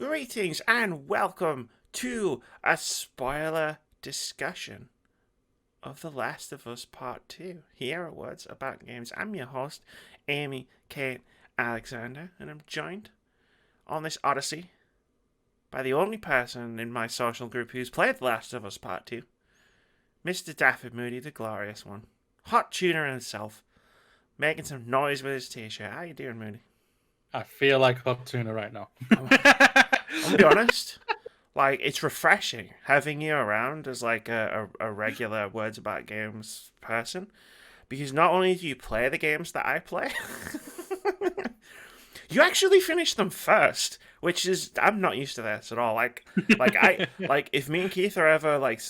Greetings and welcome to a spoiler discussion of The Last of Us Part 2 here at Words About Games. I'm your host, Amy Kate Alexander, and I'm joined on this odyssey by the only person in my social group who's played The Last of Us Part 2, Mr. Daffy Moody, the glorious one. Hot tuner himself, making some noise with his t-shirt. How you doing, Moody? I feel like hot tuna right now. I'll be honest. Like, it's refreshing having you around as like a regular Words About Games person, because not only do you play the games that I play, you actually finish them first, which is I'm not used to this at all. Like if me and Keith are ever like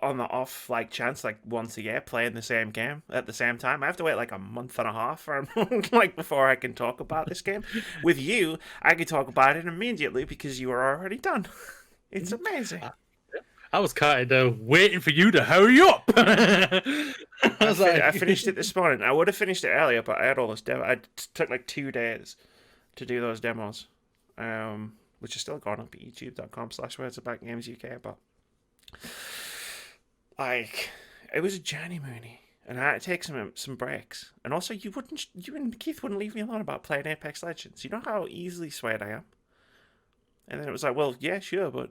on the off like chance like once a year playing the same game at the same time, I have to wait like a month and a half or like before I can talk about this game. With you, I can talk about it immediately because you are already done. It's amazing. I was kind of waiting for you to hurry up. I finished it this morning. I would have finished it earlier, but I had all this demo. It took like 2 days to do those demos, which are still going up at youtube.com/wordsaboutgamesuk. But like, it was a journey, Mooney, and I had to take some breaks. And also, you and Keith wouldn't leave me alone about playing Apex Legends. You know how easily swayed I am. And then it was like, well, yeah, sure, but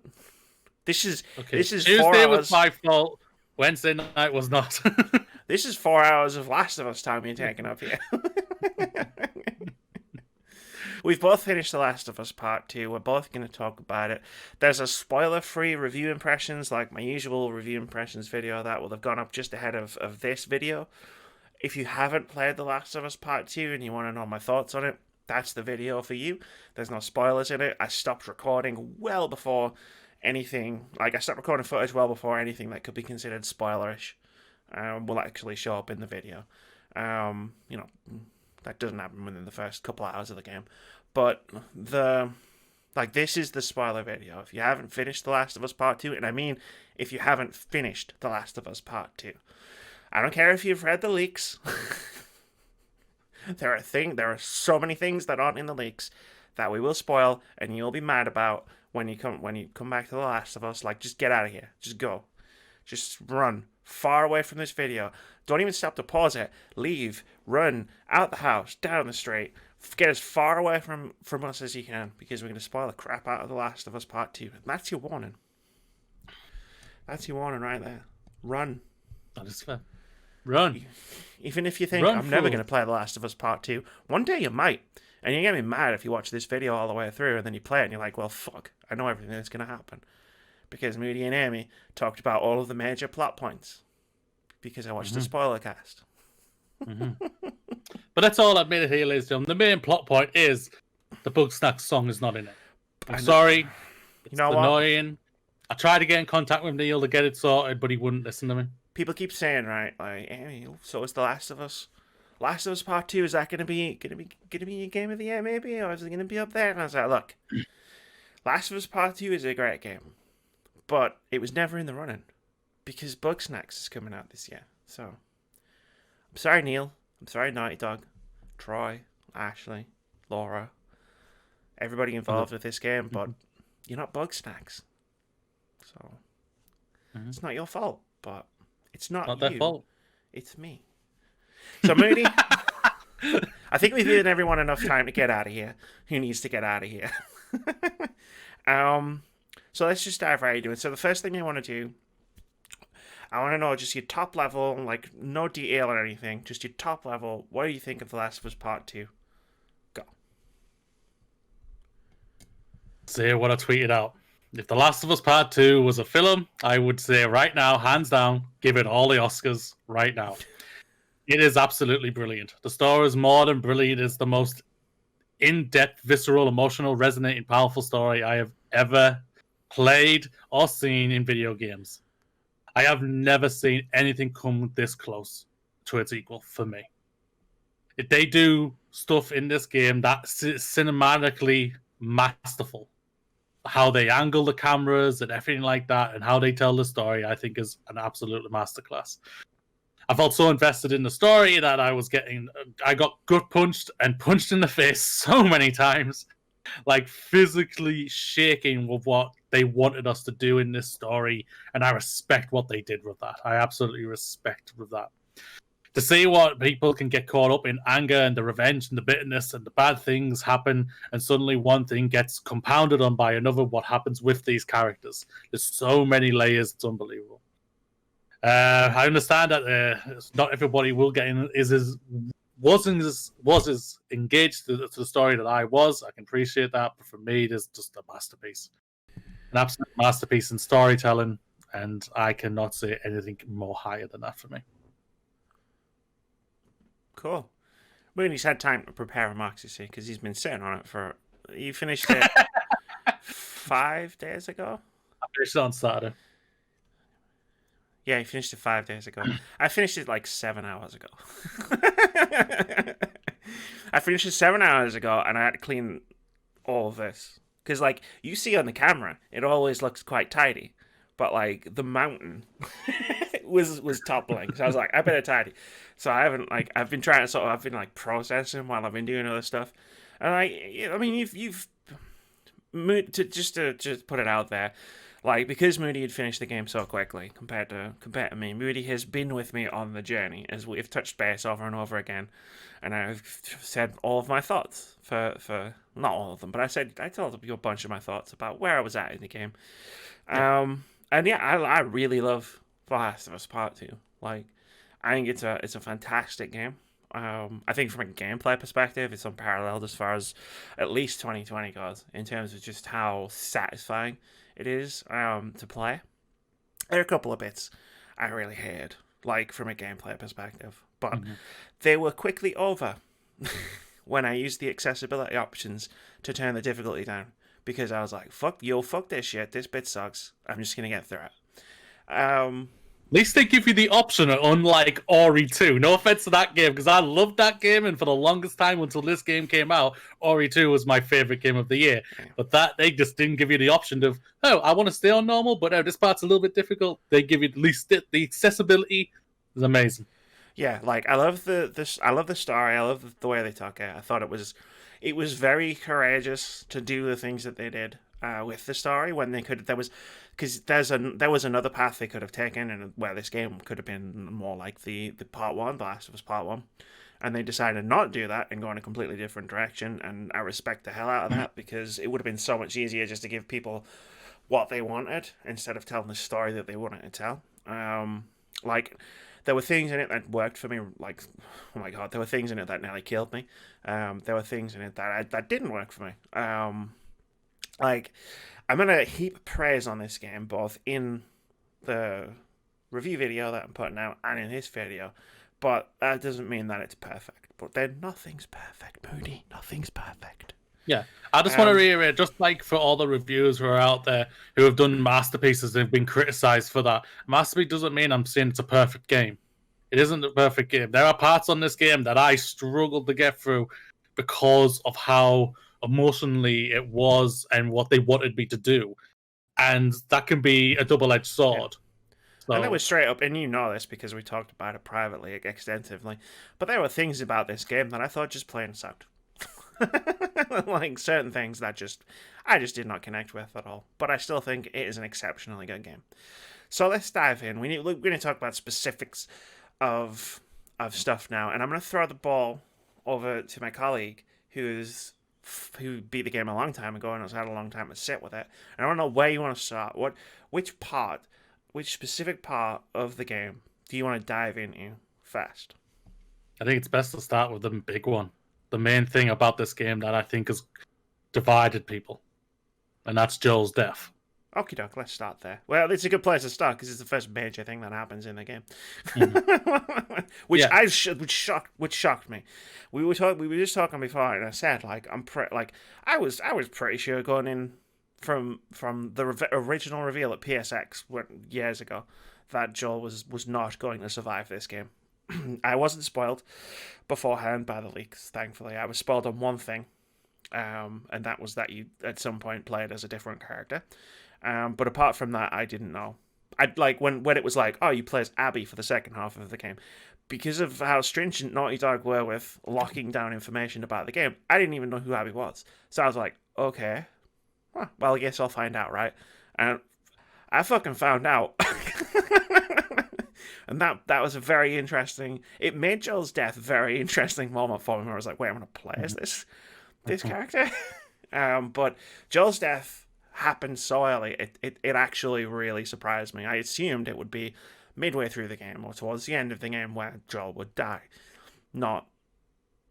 this is Tuesday 4 hours. was my fault. Wednesday night was not. This is 4 hours of Last of Us time you're taking up here. We've both finished The Last of Us Part 2. We're both going to talk about it. There's a spoiler-free review impressions, like my usual review impressions video that will have gone up just ahead of this video. If you haven't played The Last of Us Part 2 and you want to know my thoughts on it, that's the video for you. There's no spoilers in it. I stopped recording well before anything. Like, I stopped recording footage well before anything that could be considered spoilerish will actually show up in the video. You know, that doesn't happen within the first couple of hours of the game. But this is the spoiler video. If you haven't finished The Last of Us Part 2, and I mean if you haven't finished The Last of Us Part 2, I don't care if you've read the leaks. There are so many things that aren't in the leaks that we will spoil, and you'll be mad about when you come back to The Last of Us. Like, just get out of here. Just go. Just run far away from this video. Don't even stop to pause it. Leave. Run out the house, down the street. Get as far away from us as you can, because we're going to spoil the crap out of The Last of Us Part 2. And that's your warning. That's your warning right there. Run. That is fair. Run. Even if you think, I'm never going to play The Last of Us Part 2, one day you might. And you're going to be mad if you watch this video all the way through and then you play it and you're like, well, fuck, I know everything that's going to happen. Because Moody and Amy talked about all of the major plot points. Because I watched the Spoilercast. But that's all I've made it here, ladies and gentlemen. The main plot point is the Bugsnax song is not in it. I'm sorry. It's annoying. I tried to get in contact with Neil to get it sorted, but he wouldn't listen to me. People keep saying, right, like, Amy, so is The Last of Us. Last of Us Part 2, is that gonna be your game of the year maybe? Or is it gonna be up there? And I was like, look, Last of Us Part 2 is a great game. But it was never in the running. Because Bugsnax is coming out this year. So I'm sorry, Neil. I'm sorry, Naughty Dog, Troy, Ashley, Laura, everybody involved with this game, but you're not Bugsnax. So it's not your fault, but it's not their fault. It's me. So, Moody, I think we've given everyone enough time to get out of here. Who needs to get out of here? So let's just dive right into it. So the first thing I want to do, I want to know just your top level, like no detail or anything, just your top level. What do you think of The Last of Us Part 2? Go. Say what I tweeted out. If The Last of Us Part 2 was a film, I would say right now, hands down, give it all the Oscars right now. It is absolutely brilliant. The story is more than brilliant. It's the most in-depth, visceral, emotional, resonating, powerful story I have ever played or seen in video games. I have never seen anything come this close to its equal for me. They do stuff in this game that's cinematically masterful. How they angle the cameras and everything like that, and how they tell the story, I think is an absolute masterclass. I felt so invested in the story that I got gut punched and punched in the face so many times. like physically shaking with what they wanted us to do in this story, and I respect what they did with that. I absolutely respect with that. To see what people can get caught up in anger and the revenge and the bitterness and the bad things happen, and suddenly one thing gets compounded on by another. What happens with these characters? There's so many layers. It's unbelievable. I understand that not everybody will get in. Was as engaged to the story that I was. I can appreciate that, but for me, it is just a masterpiece, an absolute masterpiece in storytelling, and I cannot say anything more higher than that for me. Cool. Mooney's had time to prepare remarks, you see, because he's been sitting on it for. You finished it 5 days ago. I finished it on Saturday. Yeah, he finished it 5 days ago. I finished it like 7 hours ago. I finished it 7 hours ago, and I had to clean all of this because, like, you see on the camera, it always looks quite tidy, but like the mountain was toppling. So I was like, I better tidy. So I haven't I've been trying to I've been like processing while I've been doing other stuff, and I mean you've to put it out there. Like, because Moody had finished the game so quickly compared to me, Moody has been with me on the journey as we've touched base over and over again, and I've said all of my thoughts for not all of them, but I told you a bunch of my thoughts about where I was at in the game. And yeah, I really love The Last of Us Part 2. Like, I think it's a fantastic game. I think from a gameplay perspective, it's unparalleled as far as at least 2020 goes in terms of just how satisfying it is to play. There are a couple of bits I really hated, like from a gameplay perspective, but they were quickly over when I used the accessibility options to turn the difficulty down, because I was like, fuck this shit, this bit sucks, I'm just gonna get through it. At least they give you the option, unlike Ori 2. No offense to that game, because I loved that game, and for the longest time until this game came out, Ori 2 was my favorite game of the year. But that they just didn't give you the option of, oh, I want to stay on normal, but this part's a little bit difficult. They give you at least the accessibility is amazing. Yeah, like I love the story. I love the way they took it. I thought it was very courageous to do the things that they did with the story when they could. There was another path they could have taken, and where this game could have been more like the part one, The Last of Us Part 1, and they decided not to do that and go in a completely different direction. And I respect the hell out of that, because it would have been so much easier just to give people what they wanted instead of telling the story that they wanted to tell. Like, there were things in it that worked for me, like, oh my god, there were things in it that nearly killed me. There were things in it that didn't work for me. Like, I'm going to heap praise on this game, both in the review video that I'm putting out and in this video, but that doesn't mean that it's perfect. But then nothing's perfect, Moody. Nothing's perfect. Yeah, I just want to reiterate, just like for all the reviewers who are out there who have done masterpieces, they've been criticized for that. Masterpiece doesn't mean I'm saying it's a perfect game. It isn't a perfect game. There are parts on this game that I struggled to get through because of how emotionally it was and what they wanted me to do. And that can be a double-edged sword. Yeah. So, and it was straight up, and you know this because we talked about it privately extensively, but there were things about this game that I thought just plain sucked. Like certain things that I just did not connect with at all. But I still think it is an exceptionally good game. So let's dive in. We're going to talk about specifics of stuff now, and I'm going to throw the ball over to my colleague who beat the game a long time ago and has had a long time to sit with it. And I don't know where you want to start. Which specific part of the game do you want to dive into first? I think it's best to start with the big one. The main thing about this game that I think has divided people, and that's Joel's death. Okie doke, let's start there. Well, it's a good place to start because it's the first major thing that happens in the game, which shocked me. We were just talking before, and I said I was pretty sure going in from the original reveal at PSX years ago that Joel was not going to survive this game. I wasn't spoiled beforehand by the leaks, thankfully. I was spoiled on one thing, and that was that you at some point played as a different character. But apart from that, I didn't know. When it was like, oh, you play as Abby for the second half of the game, because of how stringent Naughty Dog were with locking down information about the game, I didn't even know who Abby was. So I was like, okay. Huh, well, I guess I'll find out, right? And I fucking found out. And that was a very interesting. It made Joel's death a very interesting moment for me. Where I was like, "Wait, I'm gonna play as this character." But Joel's death happened so early. It actually really surprised me. I assumed it would be midway through the game or towards the end of the game where Joel would die, not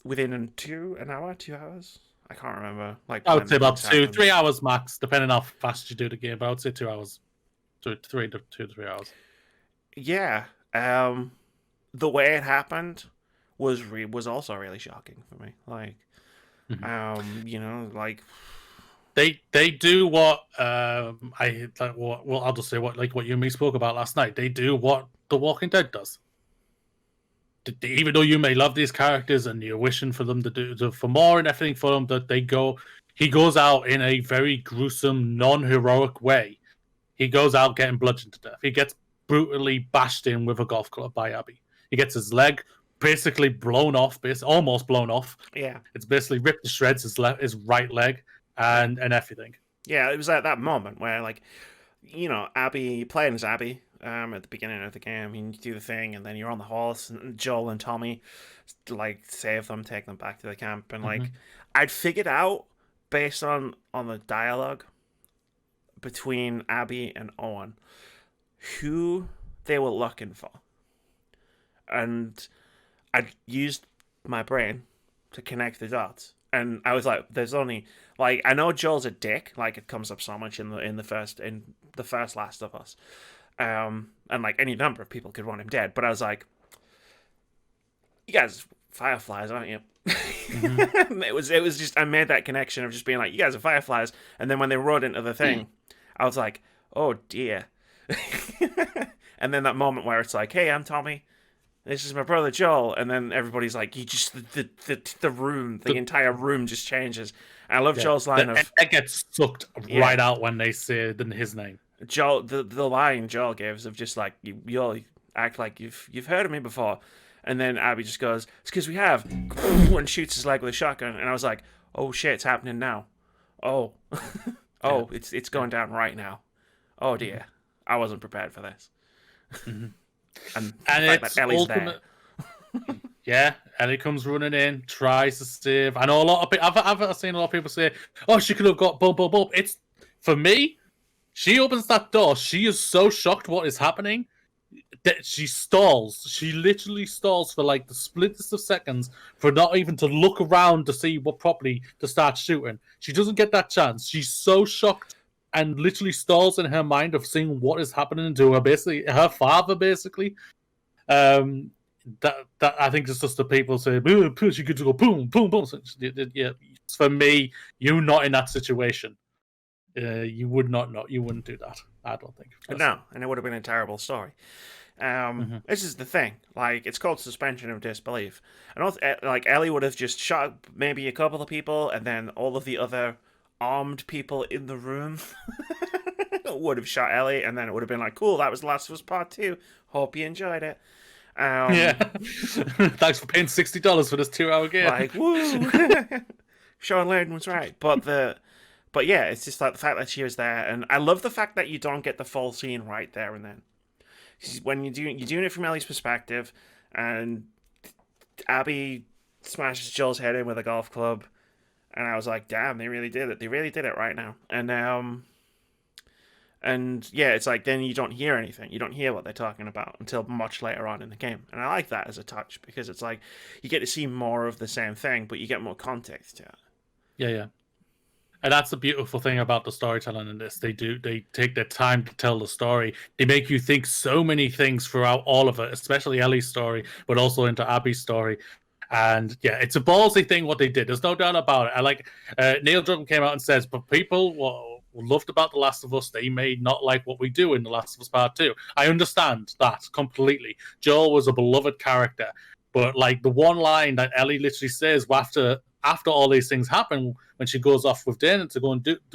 within an hour, 2 hours. I can't remember. Like I would say about exactly. 3 hours max, depending on how fast you do the game. But I would say 2 hours, 2 to 3 hours. Yeah. The way it happened was also really shocking for me. Like, like they do what I like. Well, I'll just say what you and me spoke about last night. They do what The Walking Dead does. Even though you may love these characters and you're wishing for them to do for more and everything for them, that he goes out in a very gruesome, non-heroic way. He goes out getting bludgeoned to death. He gets brutally bashed in with a golf club by Abby. He gets his leg basically blown off, almost blown off. yeah. It's basically ripped to shreds, his right leg and everything. Yeah, it was at that moment where, like, Abby, playing as Abby, at the beginning of the game, you do the thing, and then you're on the horse, and Joel and Tommy, like, save them, take them back to the camp, and, like, I'd figured out, based on the dialogue between Abby and Owen, who they were looking for. And I used my brain to connect the dots. And I was like, there's only, like, I know Joel's a dick, like, it comes up so much in the first Last of Us. And like any number of people could want him dead, but I was like, you guys Fireflies, aren't you? It was just, I made that connection of just being like, you guys are Fireflies, and then when they rode into the thing, I was like, oh dear. And then that moment where it's like, hey, I'm Tommy, this is my brother Joel, and then everybody's like, you just the room, the entire room just changes. And I love Joel's line of it gets sucked right out when they say his name. Joel, the line Joel gives of just like, you all act like you've heard of me before, and then Abby just goes, it's because we have, and shoots his leg with a shotgun, and I was like, oh shit, it's happening now. Oh, oh, yeah. It's going down right now. Oh dear, I wasn't prepared for this. And it's Ellie's there. Yeah, Ellie comes running in, tries to save. I know a lot of people. I've seen a lot of people say, "Oh, she could have got boom, boom, boom." It's for me. She opens that door. She is so shocked what is happening that she stalls. She literally stalls for like the splittest of seconds for not even to look around to see what properly to start shooting. She doesn't get that chance. She's so shocked and literally stalls in her mind of seeing what is happening to her. Basically, her father. Basically, that I think it's just the people say, she could go boom, boom, boom. So, yeah, for me, you're not in that situation. You would not know. You wouldn't do that. I don't think. No, and it would have been a terrible story. This is the thing. Like, it's called suspension of disbelief. And also, like, Ellie would have just shot maybe a couple of people, and then all of the other armed people in the room would have shot Ellie, and then it would have been like, cool, that was Last of Us Part 2. Hope you enjoyed it. Yeah. Thanks for paying $60 for this 2-hour game. Like, woo! Sean Layden was right. But yeah, it's just like the fact that she was there, and I love the fact that you don't get the full scene right there and then. When you're doing it from Ellie's perspective, and Abby smashes Joel's head in with a golf club, and I was like, damn, they really did it. They really did it right now. And yeah, it's like then you don't hear anything. You don't hear what they're talking about until much later on in the game. And I like that as a touch because it's like you get to see more of the same thing, but you get more context to it. Yeah. And that's the beautiful thing about the storytelling in this. They take their time to tell the story. They make you think so many things throughout all of it, especially Ellie's story, but also into Abby's story. And yeah, it's a ballsy thing what they did. There's no doubt about it. I like Neil Druckmann came out and says, but people loved about The Last of Us, they may not like what we do in The Last of Us Part 2. I understand that completely. Joel was a beloved character, but like the one line that Ellie literally says after all these things happen, when she goes off with Dana to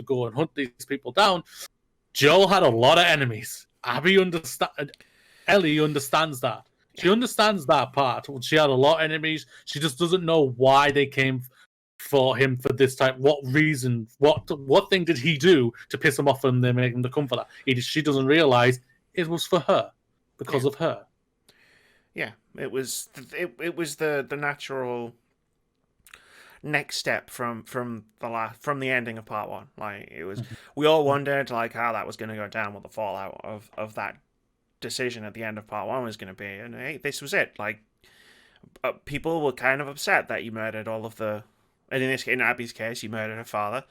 go and hunt these people down, Joel had a lot of enemies. Ellie understands that. She understands that part. She had a lot of enemies. She just doesn't know why they came for him for this type. What reason? What thing did he do to piss him off and they make him to come for that? She doesn't realize it was for her, because of her. Yeah, it was the natural next step from the ending of part one. Like, it was, we all wondered like how that was going to go down, what the fallout of that decision at the end of part one was going to be, and hey, this was it. Like, people were kind of upset that you murdered all of the, and in Abby's case, you murdered her father.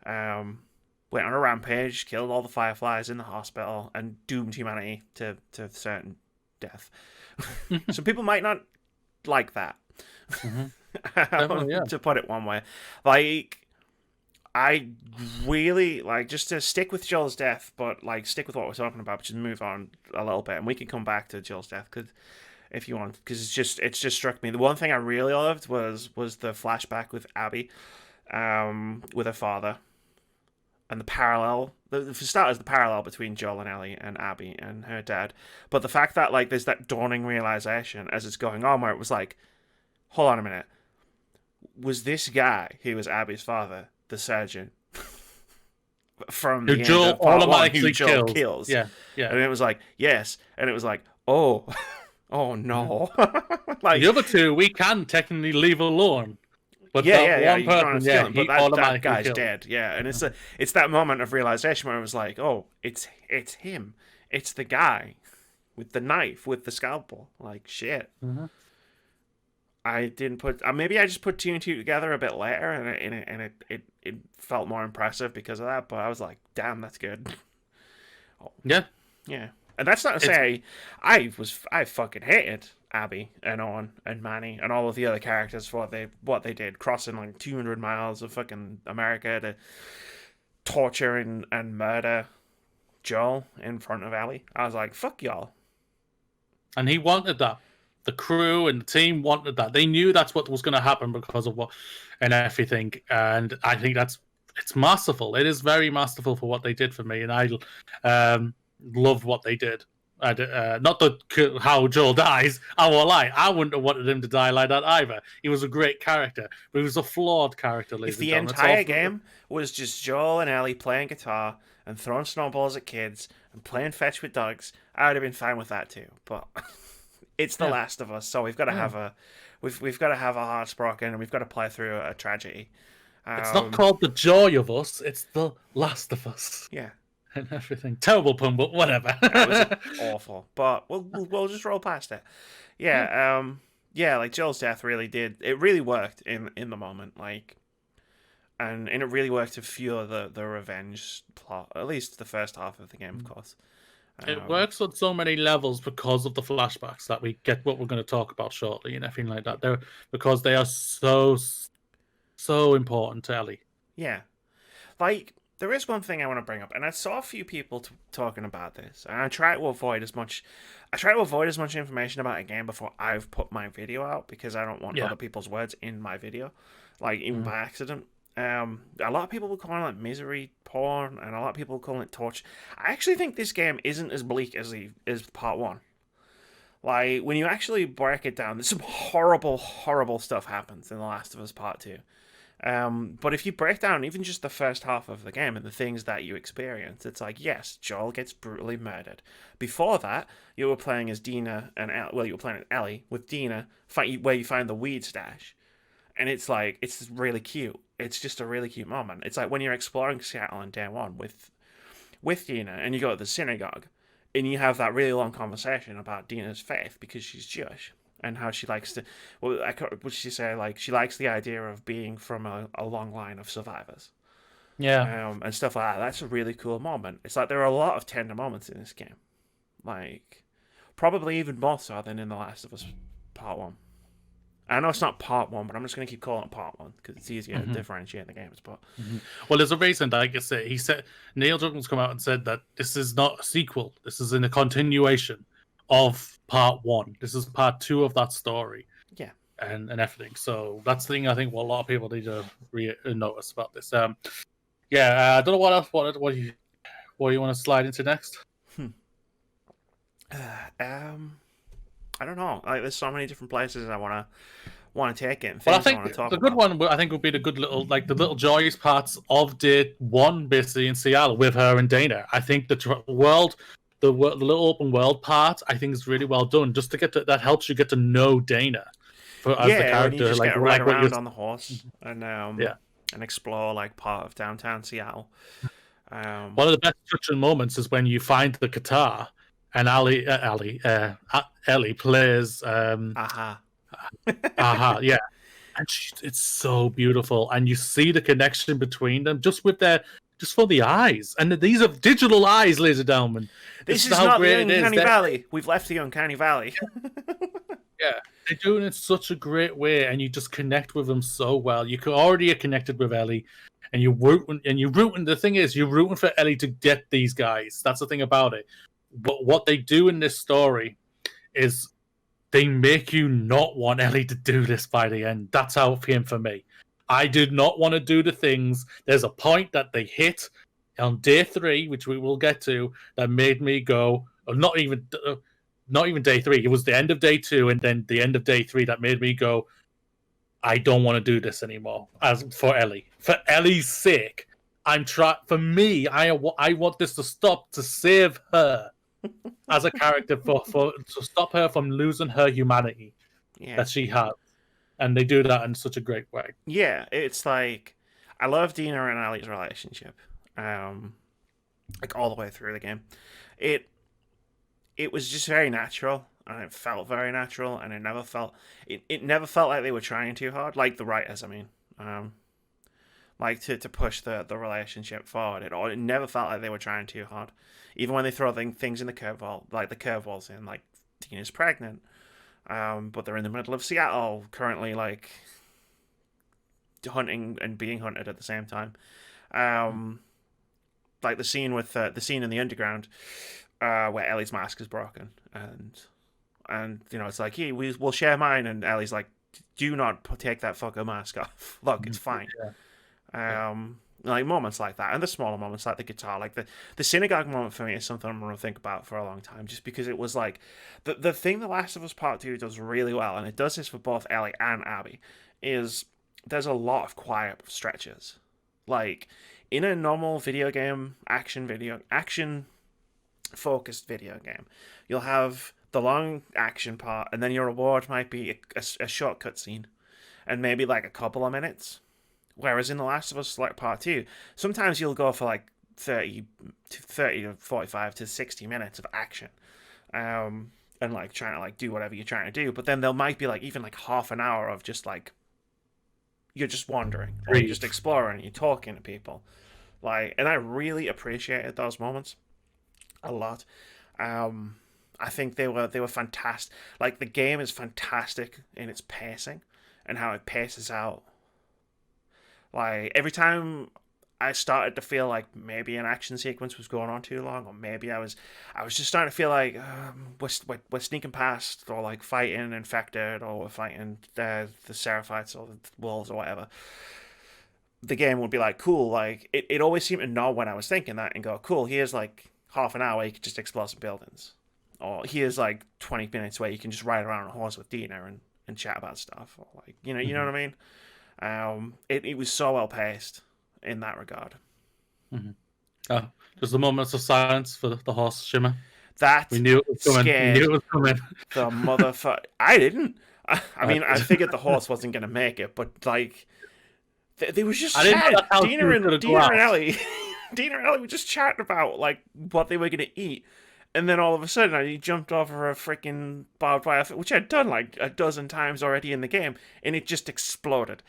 Went on a rampage, killed all the Fireflies in the hospital, and doomed humanity to certain death. Some people might not like that. Yeah. To put it one way. Like, I really, like, just to stick with Joel's death, but like stick with what we're talking about, but just move on a little bit, and we can come back to Joel's death if you want, because it's just struck me. The one thing I really loved was the flashback with Abby, with her father, and the parallel. For starters, the parallel between Joel and Ellie and Abby and her dad. But the fact that, like, there's that dawning realization as it's going on, where it was like, hold on a minute, was this guy who was Abby's father the surgeon from the end of part one who Joel kills? Yeah. And it was like, yes, and it was like, oh. Oh no! Like, the other two, we can technically leave alone, but one person, but that guy's dead. Yeah, and it's that moment of realization where it was like, oh, it's him, it's the guy with the knife, with the scalpel. Like, shit. I didn't put. Maybe I just put two and two together a bit later, and it felt more impressive because of that. But I was like, damn, that's good. Yeah. And that's not to say I fucking hated Abby and Owen and Manny and all of the other characters for what they did, crossing like 200 miles of fucking America to torture and murder Joel in front of Ellie. I was like, fuck y'all. And he wanted that. The crew and the team wanted that. They knew that's what was going to happen because of what and everything. And I think it's masterful. It is very masterful for what they did for me. And I loved what they did. Not how Joel dies. I won't lie. I wouldn't have wanted him to die like that either. He was a great character, but he was a flawed character. If the entire game was just Joel and Ellie playing guitar and throwing snowballs at kids and playing fetch with dogs, I would have been fine with that too. But it's The Last of Us, so we've got to have we've got to have our hearts broken, and we've got to play through a tragedy. It's not called The Joy of Us. It's The Last of Us. Yeah. And everything. Terrible pun, but whatever. That was awful, but we'll just roll past it. Like, Joel's death really worked in the moment, like, and it really worked to fuel the revenge plot, at least the first half of the game, of course. It works on so many levels because of the flashbacks that we get, what we're going to talk about shortly, and everything like that. Because they are so important to Ellie. Yeah, like, there is one thing I want to bring up, and I saw a few people talking about this, and I try to avoid as much information about a game before I've put my video out, because I don't want other people's words in my video, like, even by accident. A lot of people will call it misery porn, and a lot of people will call it torture. I actually think this game isn't as bleak as part one. Like, when you actually break it down, there's some horrible, horrible stuff happens in The Last of Us Part 2. But if you break down even just the first half of the game and the things that you experience, it's like, yes, Joel gets brutally murdered. Before that, you were playing as Dina and you were playing as Ellie with Dina, where you find the weed stash, and it's like, it's really cute. It's just a really cute moment. It's like when you're exploring Seattle on day one with Dina, and you go to the synagogue, and you have that really long conversation about Dina's faith because she's Jewish. And how she likes to, what she say? Like, she likes the idea of being from a long line of survivors. Yeah. And stuff like that. That's a really cool moment. It's like there are a lot of tender moments in this game. Like, probably even more so than in The Last of Us Part 1. I know it's not Part 1, but I'm just going to keep calling it Part 1 because it's easier to differentiate the games. But well, there's a reason that, like I said, Neil Druckmann's come out and said that this is not a sequel. This is in a continuation of part 1. This is part 2 of that story. Yeah. And everything. So that's the thing I think what a lot of people need to notice about this. I don't know what else. What do you want to slide into next? I don't know. Like, there's so many different places I want want to take it and Well, I things I think want to talk the good about. one, I think, would be the good little, like the little joyous parts of day one, basically in Seattle with her and Dana. I think the world, the little open world part, I think is really well done. Just to get to, that helps you get to know Dana as the Yeah, when you character, just get to ride like what you're. around on the horse Yeah. and explore like part of downtown Seattle. One of the best touching moments is when you find the guitar and Ellie plays Aha. Aha, yeah. And it's so beautiful, and you see the connection between them just for the eyes, and these are digital eyes, ladies and gentlemen. This This is is how not the great it is. Uncanny Valley. We've left the Uncanny Valley. Yeah, they're doing it in such a great way, and you just connect with them so well. You could already have connected with Ellie, and you're rooting. The thing is, you're rooting for Ellie to get these guys. That's the thing about it. But what they do in this story is they make you not want Ellie to do this by the end. That's how it came for me. I did not want to do the things. There's a point that they hit on day 3, which we will get to, that made me go, not even day 3. It was the end of day 2 and then the end of day 3 that made me go, I don't want to do this anymore. As for Ellie, for Ellie's sake, For me, I want this to stop to save her as a character to stop her from losing her humanity that she has, and they do that in such a great way. Yeah, it's like I love Dina and Ellie's relationship, like all the way through the game. It was just very natural, and it felt very natural, and it never felt like they were trying too hard, like the writers. I mean, like to push the relationship forward. It never felt like they were trying too hard, even when they throw things in the curveball, like the curveballs in, like Dina's pregnant, but they're in the middle of Seattle currently, like hunting and being hunted at the same time. Like the scene in the underground, where Ellie's mask is broken, and you know it's like, hey, we'll share mine, and Ellie's like, do not take that fucker mask off. Look, it's fine. Like moments like that, and the smaller moments like the guitar, like the synagogue moment for me is something I'm going to think about for a long time, just because it was like the thing The Last of Us Part 2 does really well, and it does this for both Ellie and Abby, is there's a lot of quiet stretches. Like in a normal video game, action focused video game, you'll have the long action part, and then your reward might be a short cutscene, and maybe like a couple of minutes. Whereas in The Last of Us like Part 2, sometimes you'll go for like 30 to 45 to 60 minutes of action. And like trying to like do whatever you're trying to do. But then there might be like even like half an hour of just like you're just wandering, or you're just exploring, you're talking to people. Like, and I really appreciated those moments a lot. I think they were fantastic. Like the game is fantastic in its pacing and how it paces out. Like every time I started to feel like maybe an action sequence was going on too long, or maybe I was just starting to feel like we're sneaking past, or like fighting infected, or we're fighting the Seraphites or the wolves or whatever. The game would be like, cool, like it always seemed to know when I was thinking that and go, cool, here's like half an hour where you can just explore some buildings, or here's like 20 minutes where you can just ride around on a horse with Dina and chat about stuff, or like you know what I mean. It was so well paced in that regard. Just the moments of silence for the horse Shimmer. That we knew it was coming. Scared we knew it was coming. The motherfucker. I didn't. I mean, I figured the horse wasn't gonna make it, but like, they was just chatting. Dina and Ellie. Dina and Ellie were just chatting about like what they were gonna eat. And then all of a sudden, he jumped over a freaking barbed wire, which I'd done like a dozen times already in the game, and it just exploded.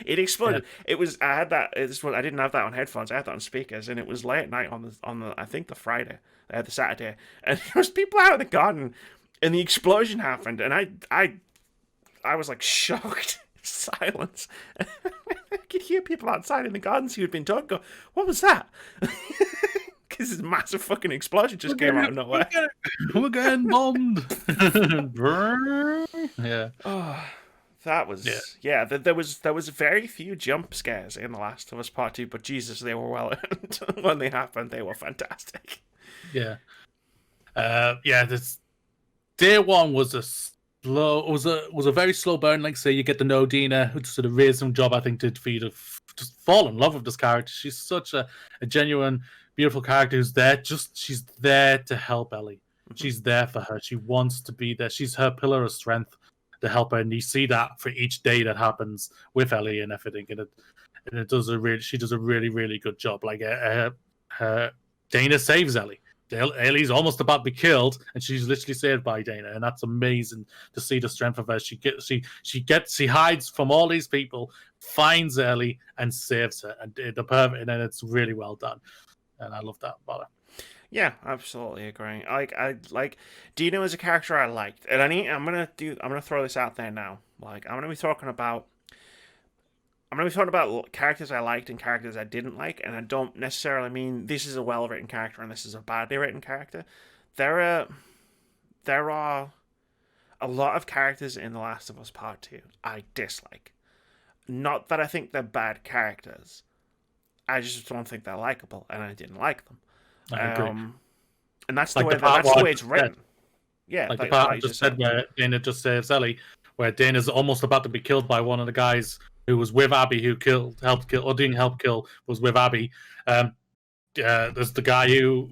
It exploded. Yeah. It was. I didn't have that on headphones. I had that on speakers, and it was late at night on the I think the Friday, the Saturday, and there was people out in the garden, and the explosion happened, and I was like shocked. Silence. I could hear people outside in the gardens who had been talking go, "What was that?" Because this massive fucking explosion just came out of nowhere. We're getting bombed. Yeah. Oh, that was there was very few jump scares in The Last of Us Part 2, but Jesus, they were well earned. When they happened, they were fantastic. Yeah. This day one was a slow. It was a very slow burn. Like say, you get to know Dina, who sort of raised some job. I think for you to just fall in love with this character. She's such a genuine, beautiful character who's there. She's there to help Ellie. She's there for her. She wants to be there. She's her pillar of strength to help her, and you see that for each day that happens with Ellie and everything. And she does a really, really good job. Like Dana saves Ellie. Ellie's almost about to be killed, and she's literally saved by Dana, and that's amazing to see the strength of her. She hides from all these people, finds Ellie, and saves her, and and then it's really well done, and I love that about her. Yeah, absolutely agreeing. I like Dino as a character I liked, and I'm gonna throw this out there now. Like I'm gonna be talking about characters I liked and characters I didn't like, and I don't necessarily mean this is a well-written character and this is a badly written character. There are a lot of characters in The Last of Us Part 2 I dislike. Not that I think they're bad characters. I just don't think they're likable, and I didn't like them. I agree. And that's the way it's written. Yeah, like the part I just said where Dana just saves Ellie, where Dana's almost about to be killed by one of the guys who was with Abby, who helped kill, or didn't help kill, was with Abby. There's the guy who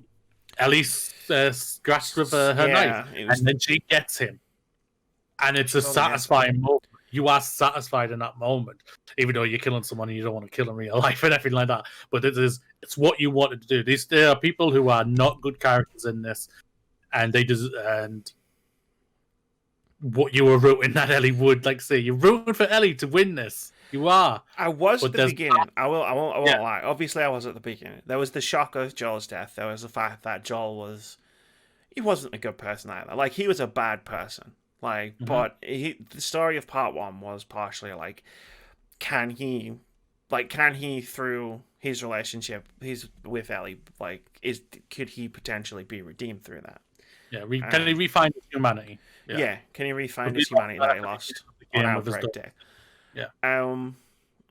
Ellie scratched with her knife, and then she gets him. And it's a satisfying moment. You are satisfied in that moment, even though you're killing someone and you don't want to kill in real life and everything like that. But it's what you wanted to do. There are people who are not good characters in this, and what you were rooting that Ellie would, like say, you're rooting for Ellie to win this. You are. I was at the beginning. I won't lie. Obviously, I was at the beginning. There was the shock of Joel's death. There was the fact that Joel he wasn't a good person either. Like, he was a bad person. Like, but the story of part 1 was partially like, can he through his relationship, with Ellie, like, could he potentially be redeemed through that? Yeah, can he refine his humanity? Yeah, can he refine his humanity that he lost on Outbreak Day? Yeah.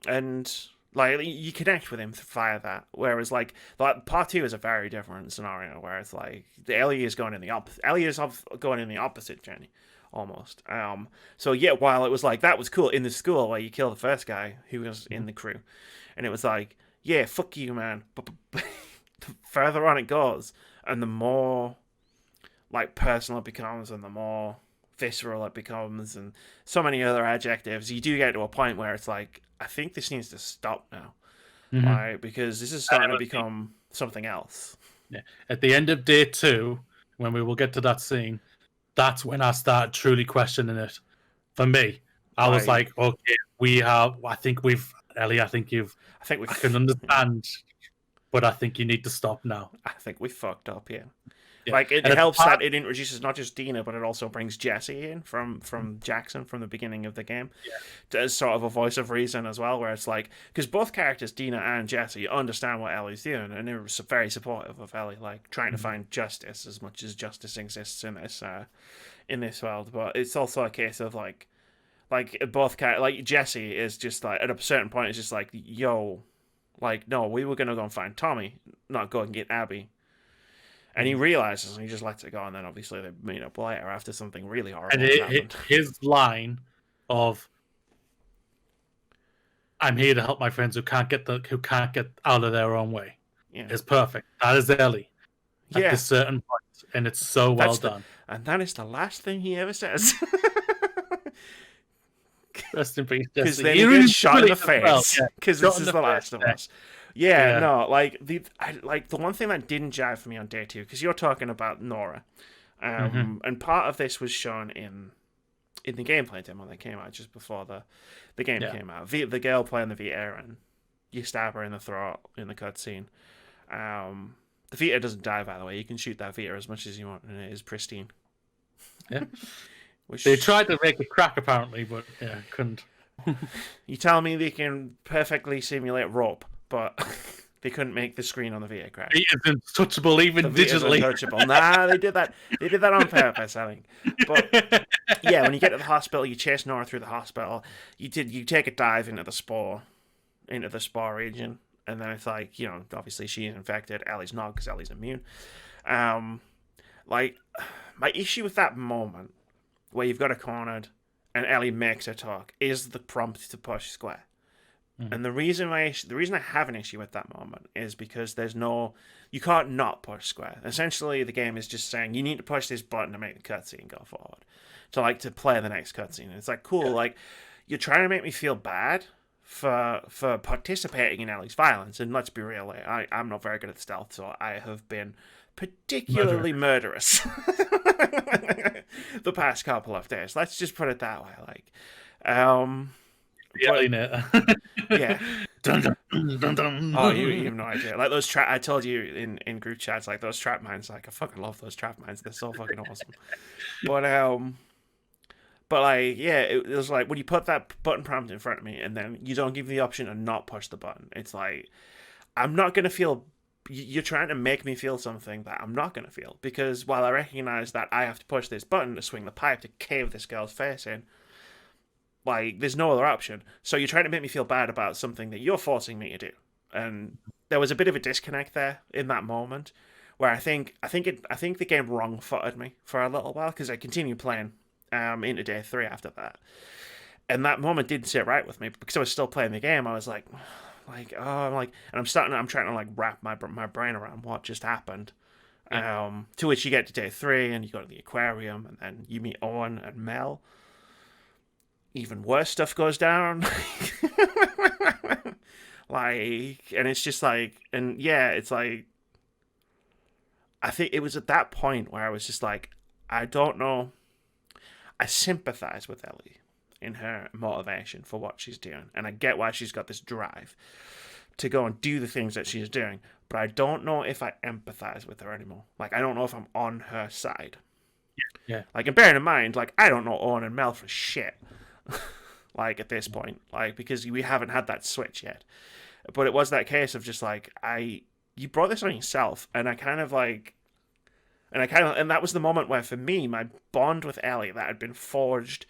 And like you connect with him via that, whereas like part 2 is a very different scenario, where it's like Ellie is going in the opposite journey, almost. So yeah, while it was like that was cool in the school where you kill the first guy who was in the crew, and it was like, yeah, fuck you, man. But the further on it goes, and the more like personal it becomes, and the more visceral it becomes, and so many other adjectives, you do get to a point where it's like, I think this needs to stop now, right? Because this is starting to become something else. Yeah. At the end of day 2, when we will get to that scene, that's when I start truly questioning it. For me, I was like, okay, Ellie, I can understand, but I think you need to stop now. I think we fucked up, yeah. Like, it helps that it introduces not just Dina, but it also brings Jesse in from Jackson from the beginning of the game. Yeah. As sort of a voice of reason as well, where it's like, because both characters, Dina and Jesse, understand what Ellie's doing, and they're very supportive of Ellie, like, trying to find justice as much as justice exists in this world. But it's also a case of, like both characters, like, Jesse is just, like, at a certain point, it's just like, yo, like, no, we were going to go and find Tommy, not go and get Abby. And he realizes, and he just lets it go, and then obviously they meet up later after something really horrible happened. His line of "I'm here to help my friends who can't get out of their own way" is perfect. That is Ellie at a certain point, and it's so well done. And that is the last thing he ever says. Rest in peace, because then he gets shot in the face. Because this is The Last of Us. Yeah, no, like the one thing that didn't jive for me on day 2, because you're talking about Nora, and part of this was shown in the gameplay demo that came out just before the game came out. The girl playing the Vita, and you stab her in the throat in the cutscene. The Vita doesn't die, by the way. You can shoot that Vita as much as you want, and it is pristine. Yeah. They tried to make it crack, apparently, but couldn't. You tell me they can perfectly simulate rope, but they couldn't make the screen on the Vita crack. It is untouchable, even digitally. Untouchable. Nah, they did that. They did that on purpose, I think. But yeah, when you get to the hospital, you chase Nora through the hospital. You take a dive into the spore region, and then it's like, obviously she's infected. Ellie's not, because Ellie's immune. Like, my issue with that moment, where you've got her cornered and Ellie makes her talk is the prompt to push square. And the reason I have an issue with that moment is because you can't not push square. Essentially, the game is just saying you need to push this button to make the cutscene go forward, to play the next cutscene. And it's like, cool, like you're trying to make me feel bad for participating in Ellie's violence. And let's be real, I'm not very good at stealth, so I have been particularly murderous the past couple of days. Let's just put it that way. Like, yeah. Dun, dun, dun, dun. Oh, you have no idea. Like those I told you in group chats, like those trap mines. Like I fucking love those trap mines. They're so fucking awesome. But like, yeah, it was like when you put that button prompt in front of me, and then you don't give me the option to not push the button. It's like I'm not gonna feel. You're trying to make me feel something that I'm not gonna feel, because while I recognize that I have to push this button to swing the pipe to cave this girl's face in. Like, there's no other option. So you're trying to make me feel bad about something that you're forcing me to do. And there was a bit of a disconnect there in that moment, where I think the game wrong-footed me for a little while, because I continued playing into day 3 after that. And that moment didn't sit right with me, because I was still playing the game. I was like, and I'm trying to like wrap my brain around what just happened. To which you get to day 3 and you go to the aquarium, and then you meet Owen and Mel. Even worse stuff goes down. Like, and it's just like, and yeah, it's like, I think it was at that point where I was just like, I don't know. I sympathize with Ellie in her motivation for what she's doing, and I get why she's got this drive to go and do the things that she's doing, but I don't know if I empathize with her anymore. Like, I don't know if I'm on her side. Yeah. Like, and bearing in mind, like, I don't know Owen and Mel for shit. Like, at this point, like, because we haven't had that switch yet. But it was that case of just like, you brought this on yourself, and and that was the moment where, for me, my bond with Ellie that had been forged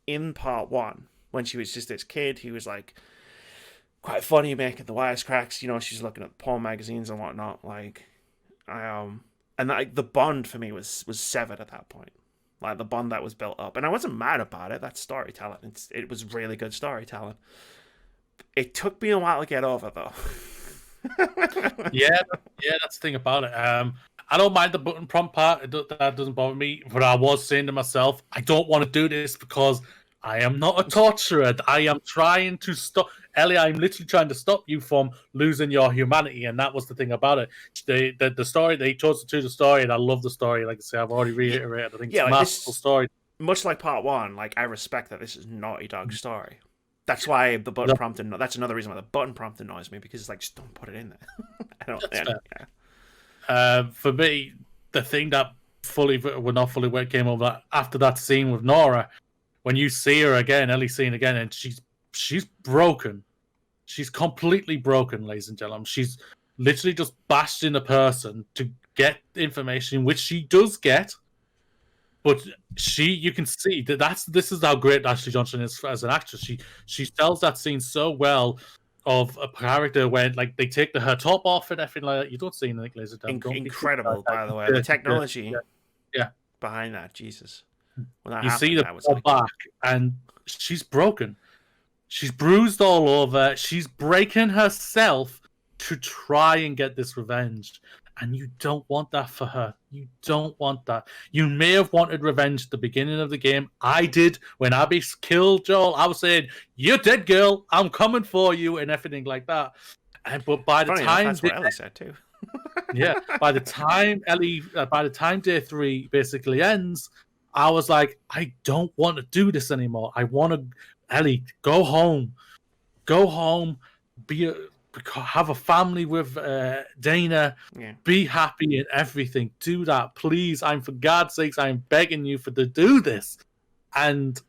in part 1, when she was just this kid who was like quite funny, making the wisecracks, you know, she's looking at porn magazines and whatnot, like, and that, the bond for me was severed at that point. Like, the bond that was built up. And I wasn't mad about it. That's storytelling. It was really good storytelling. It took me a while to get over, though. yeah, that's the thing about it. I don't mind the button prompt part. That doesn't bother me. But I was saying to myself, I don't want to do this because I am not a torturer. I am trying to stop... Ellie, I'm literally trying to stop you from losing your humanity, and that was the thing about it. The story, they chose to choose the story, and I love the story. Like I say, I've already reiterated. I think it's a masterful story. Much like part 1, like, I respect that this is Naughty Dog's story. That's why the button prompt, that's another reason why the button prompt annoys me, because it's like, just don't put it in there. I don't. For me, the thing that came over after that scene with Nora, when you see her again, Ellie seeing again, and she's broken. She's completely broken, ladies and gentlemen. She's literally just bashed in a person to get information, which she does get. But you can see this is how great Ashley Johnson is as an actress. She tells that scene so well of a character when, like, they take her top off and everything like that. You don't see anything, ladies and gentlemen. Incredible, by the way. The technology behind that, Jesus. You see the back, and she's broken. She's bruised all over. She's breaking herself to try and get this revenge. And you don't want that for her. You don't want that. You may have wanted revenge at the beginning of the game. I did. When Abby killed Joel, I was saying, "You're dead, girl. I'm coming for you," and everything like that. But by the time... That's what Ellie said, too. Yeah. By the time day 3 basically ends, I was like, I don't want to do this anymore. I want to... Ellie, go home. Go home. Have a family with Dana. Yeah. Be happy in everything. Do that, please. For God's sakes, I'm begging you to do this. And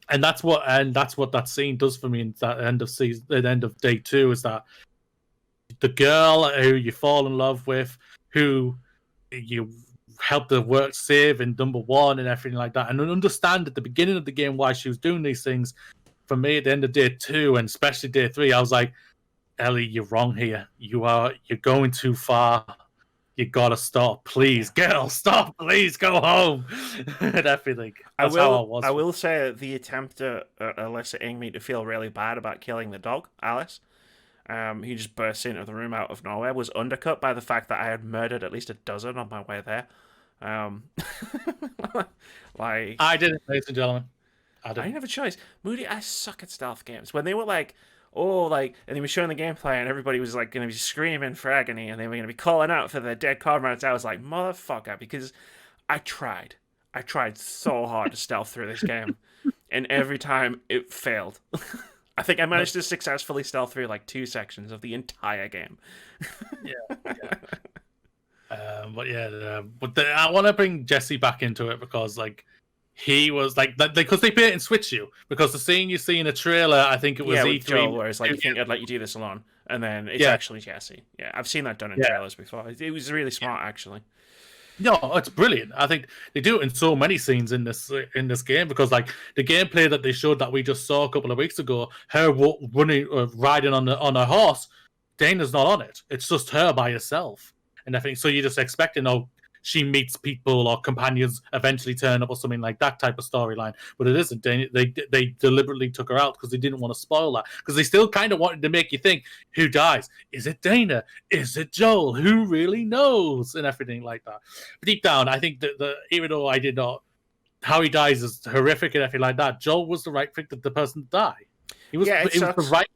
that's what that scene does for me. In that end of day 2, is that the girl who you fall in love with, who you help the work save in number 1 and everything like that, and understand at the beginning of the game why she was doing these things. For me, at the end of day 2 and especially day 3, I was like, Ellie, you're wrong here. You're going too far. you gotta stop, please, girl, stop, please, go home, and everything. That's how I was. I will say the attempt at eliciting me to feel really bad about killing the dog, Alice. He just burst into the room out of nowhere, was undercut by the fact that I had murdered at least a dozen on my way there. Um, like I didn't, ladies and gentlemen. I I didn't didn't. have a choice. Moody, I suck at stealth games. When they were like, oh, like, and they were showing the gameplay, and everybody was like going to be screaming for agony, and they were going to be calling out for their dead comrades. I was like, motherfucker, because I tried. I tried so hard to stealth through this game, and every time it failed. I think I managed to successfully stealth through like 2 sections of the entire game. Yeah, yeah. But yeah, I want to bring Jesse back into it because like he was like because they bait and switch you because the scene you see in the trailer, I think it was Yeah, E3, with Joel, where it's like, you think I'd let you do this alone, and then it's actually Jesse. Yeah, I've seen that done in trailers before. It was really smart, actually. No, it's brilliant. I think they do it in so many scenes in this game because like the gameplay that they showed that we just saw a couple of weeks ago, her running riding on a horse, Dana's not on it. It's just her by herself and everything. So you're just expecting, she meets people or companions eventually turn up or something like that type of storyline. But it isn't. They deliberately took her out because they didn't want to spoil that. Because they still kind of wanted to make you think, who dies? Is it Dana? Is it Joel? Who really knows? And everything like that. But deep down, I think that even though I did not, how he dies is horrific and everything like that, Joel was the right the person to die. He was, it was the right.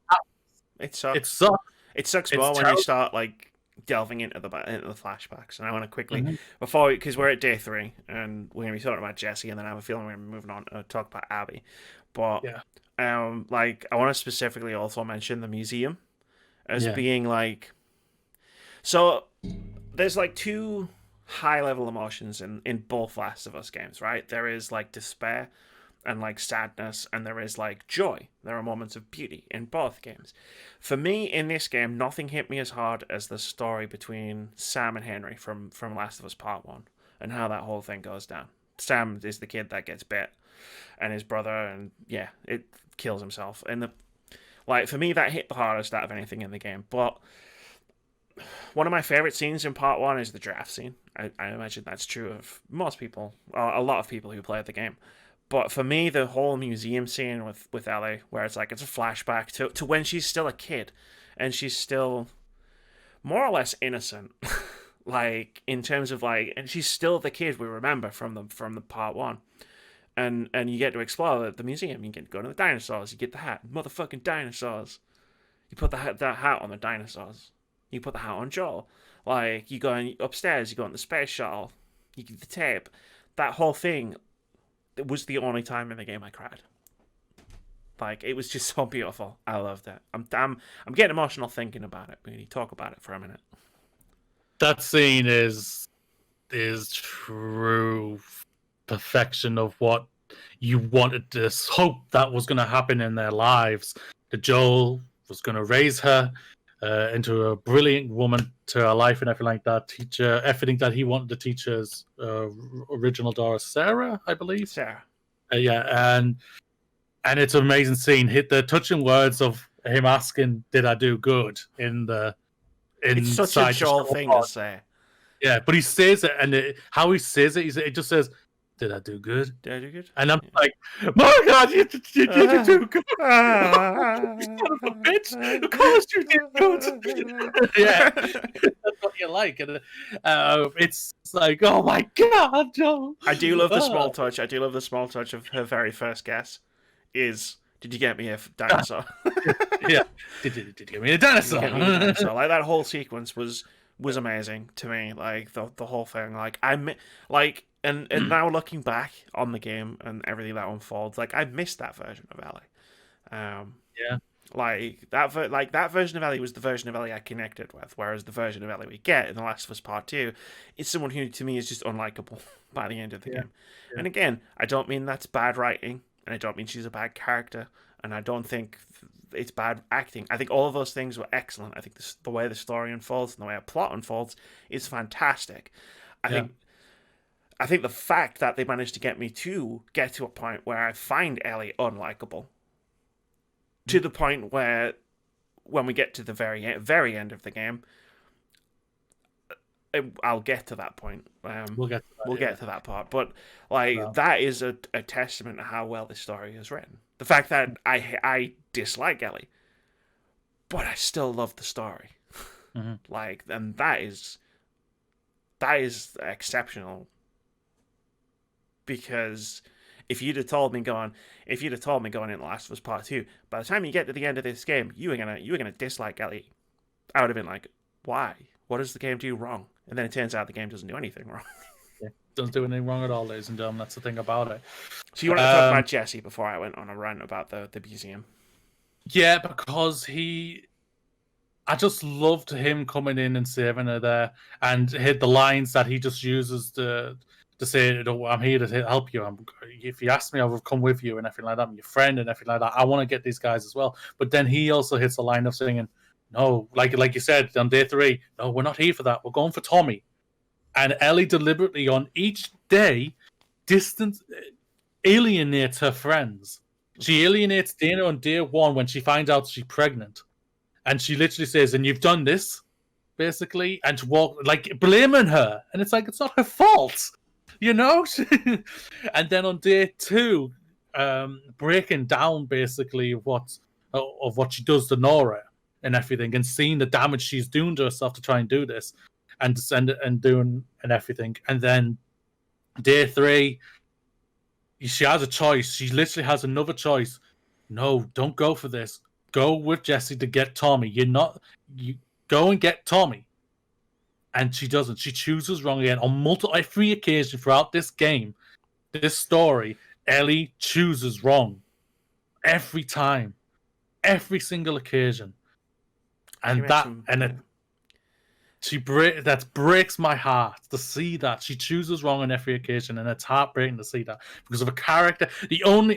It sucks. It sucks. It sucks more when you start like delving into the flashbacks, and I want to quickly before because we're at day 3 and we're gonna be talking about Jesse, and then I have a feeling we're gonna be moving on to talk about Abby. But like I want to specifically also mention the museum as being like, so there's like 2 high level emotions in both Last of Us games, right? There is like despair and like sadness, and there is like joy. There are moments of beauty in both games. For me, in this game, nothing hit me as hard as the story between Sam and Henry from Last of Us Part 1 and how that whole thing goes down. Sam is the kid that gets bit, and his brother, and it kills himself. And for me, that hit the hardest out of anything in the game. But one of my favorite scenes in Part 1 is the draft scene. I imagine that's true of most people, a lot of people who played the game. But for me, the whole museum scene with Ellie, where it's like it's a flashback to when she's still a kid, and she's still more or less innocent, like in terms of like, and she's still the kid we remember from the Part 1, and you get to explore the museum. You get to go to the dinosaurs. You get the hat, motherfucking dinosaurs. You put that hat on the dinosaurs. You put the hat on Joel. Like you go upstairs. You go on the space shuttle. You get the tape. That whole thing. It was the only time in the game I cried. Like it was just so beautiful. I loved it. I'm getting emotional thinking about it. We need to talk about it for a minute. That scene is true perfection of what you wanted to hope that was going to happen in their lives. That Joel was going to raise her into a brilliant woman to her life and everything like that. Teach her everything that he wanted to teach his original daughter, Sarah, I believe. Sarah. And it's an amazing scene. Hit the touching words of him asking, "Did I do good?" It's such a Joel thing to say. Yeah, but he says it, and how he says it, it just says, "Did I do good? Did I do good?" And I'm like, "My God, you did do good! You son of a bitch! Of course you did good!" Yeah, that's what you like, and it's like, "Oh my God, Joel!" I do love the small touch. I do love the small touch of her very first guess. Did you get me a dinosaur? Yeah, did you get me a dinosaur? Like that whole sequence was amazing to me. Like the whole thing. Like and now looking back on the game and everything that unfolds, like I missed that version of Ellie. Yeah. Like that version of Ellie was the version of Ellie I connected with, whereas the version of Ellie we get in The Last of Us Part 2 is someone who to me is just unlikable by the end of the game. Yeah. And again, I don't mean that's bad writing, and I don't mean she's a bad character, and I don't think it's bad acting. I think all of those things were excellent. I think the way the story unfolds and the way a plot unfolds is fantastic. I think the fact that they managed to get me to get to a point where I find Ellie unlikable, to the point where when we get to the very end of the game, I'll get to that point. We'll get to that. We'll get to that part, but like No. that is a testament to how well this story is written. The fact that I dislike Ellie, but I still love the story. Mhm. Like, and that is exceptional. Because if you'd have told me going into The Last of Us Part 2, by the time you get to the end of this game, you were gonna dislike Ellie. I would have been like, why? What does the game do wrong? And then it turns out the game doesn't do anything wrong. Yeah. Doesn't do anything wrong at all, ladies and gentlemen. That's the thing about it. So you want to talk about Jesse before I went on a rant about the museum? Yeah, because I just loved him coming in and saving her there, and hit the lines that he just uses to say, "I'm here to help you. If you ask me, I will come with you," and everything like that. I'm your friend and everything like that. I want to get these guys as well. But then he also hits the line of saying, "No, like you said on day 3, no, we're not here for that. We're going for Tommy." And Ellie deliberately on each day alienates her friends. She alienates Dana on day 1 when she finds out she's pregnant. And she literally says, "And you've done this," basically, and to walk like blaming her. And it's like, it's not her fault, you know? And then on day 2, breaking down basically of what she does to Nora and everything, and seeing the damage she's doing to herself to try and do this, and doing and everything. And then day 3, she has a choice. She literally has another choice. No, don't go for this. Go with Jesse to get Tommy. You go and get Tommy. And she doesn't. She chooses wrong again on every occasion throughout this game, this story. Ellie chooses wrong every time, every single occasion, and that breaks my heart to see that she chooses wrong on every occasion, and it's heartbreaking to see that because of a character.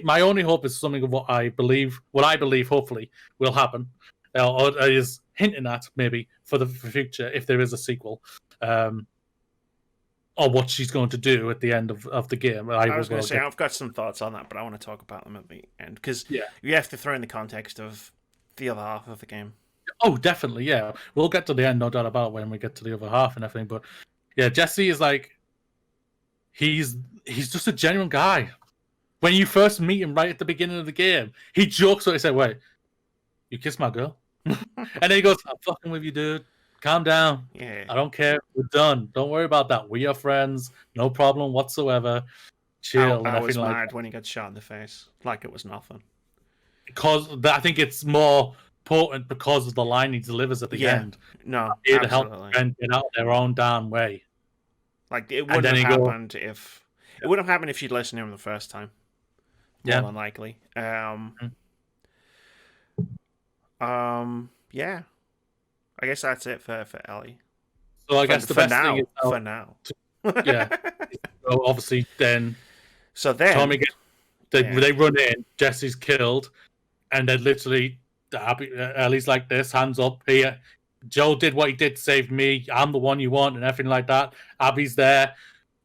My only hope is something of what I believe hopefully will happen, or is hinting at maybe for the future if there is a sequel, or what she's going to do at the end of the game. I was going to say I've got some thoughts on that, but I want to talk about them at the end because you have to throw in the context of the other half of the game. Oh, definitely, yeah. We'll get to the end, no doubt about it, when we get to the other half and everything. But yeah, Jesse is like, he's just a genuine guy. When you first meet him right at the beginning of the game, he jokes what he said, "Wait, you kissed my girl?" And then he goes, "I'm fucking with you, dude. Calm down. Yeah. I don't care. We're done. Don't worry about that. We are friends. No problem whatsoever. Chill." I was mad when he got shot in the face. Like it was nothing. Because I think it's more important because of the line he delivers at the end. No, here to help and get out their own damn way. Like it wouldn't have happened if she'd listened to him the first time. More than likely. Yeah. I guess that's it for Ellie. So I guess the best thing is for now. Yeah. So obviously then Tommy they run in, Jesse's killed, and then literally Ellie's like this, hands up here. Joe did what he did to save me. I'm the one you want and everything like that. Abby's there.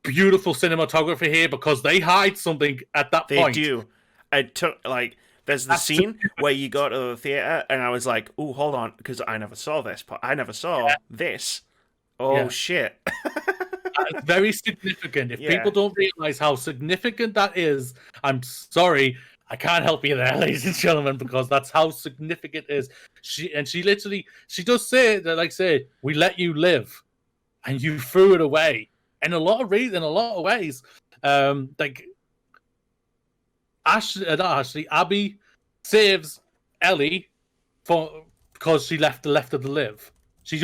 Beautiful cinematography here because they hide something at that point. They do. There's the scene where you go to the theater and I was like, "Oh, hold on," because I never saw this. I never saw this. Oh shit! It's very significant. If people don't realize how significant that is, I'm sorry. I can't help you there, ladies and gentlemen, because that's how significant it is. She does say that, like, say, we let you live, and you threw it away. In a lot of ways, like Abby saves Ellie because she left her to live. She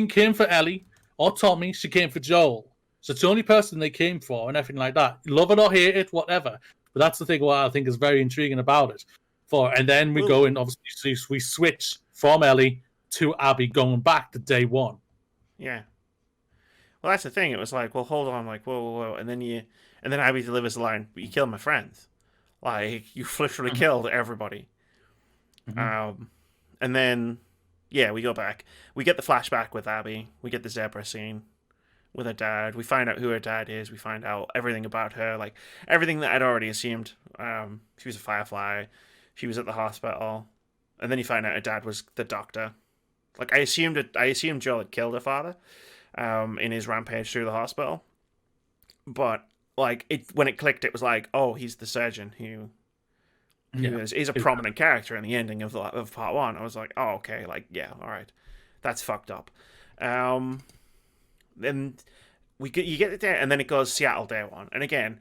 came for Ellie or Tommy. She came for Joel. So it's the only person they came for and everything like that. Love it or hate it, whatever. But that's the thing what I think is very intriguing about it. And then we go and obviously we switch from Ellie to Abby going back to day 1. Yeah. Well, that's the thing. It was like, well, hold on, like, whoa, and then Abby delivers the line, "But you killed my friends. Like, you literally killed everybody." And then, we go back. We get the flashback with Abby. We get the zebra scene with her dad. We find out who her dad is. We find out everything about her, like everything that I'd already assumed. She was a Firefly. She was at the hospital, and then you find out her dad was the doctor. Like I assumed Joel had killed her father, in his rampage through the hospital. But like when it clicked, it was like, oh, he's the surgeon who is a prominent character in the ending of part one. I was like, oh, okay, like yeah, all right, that's fucked up. Then you get it there, and then it goes Seattle Day One, and again,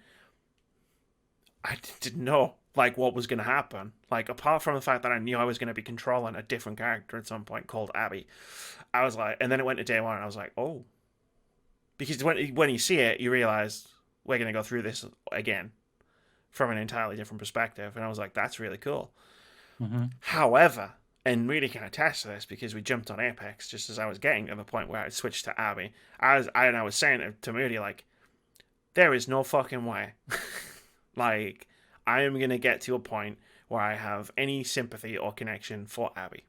I didn't know like what was going to happen. Like apart from the fact that I knew I was going to be controlling a different character at some point called Abby, I was like, and then it went to Day One, and I was like, oh, because when you see it, you realize we're going to go through this again from an entirely different perspective, and I was like, that's really cool. Mm-hmm. However, and really can attest to this because we jumped on Apex just as I was getting to the point where I switched to Abby. I was saying to Moody, like, there is no fucking way. Like, I am going to get to a point where I have any sympathy or connection for Abby.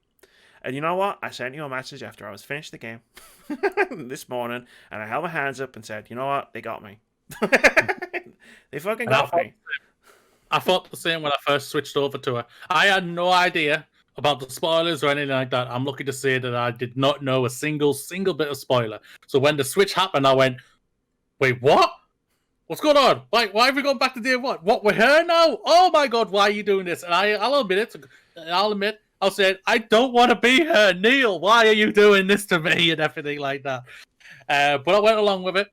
And you know what? I sent you a message after I was finished the game this morning, and I held my hands up and said, you know what? They got me. They fucking got me. I thought the same when I first switched over to her. I had no idea about the spoilers or anything like that. I'm lucky to say that I did not know a single bit of spoiler. So when the switch happened, I went, wait, what? What's going on? Why have we gone back to day one? What, we're here now? Oh my god, why are you doing this? And I'll admit, I'll say, I don't want to be here. Neil, why are you doing this to me? And everything like that. But I went along with it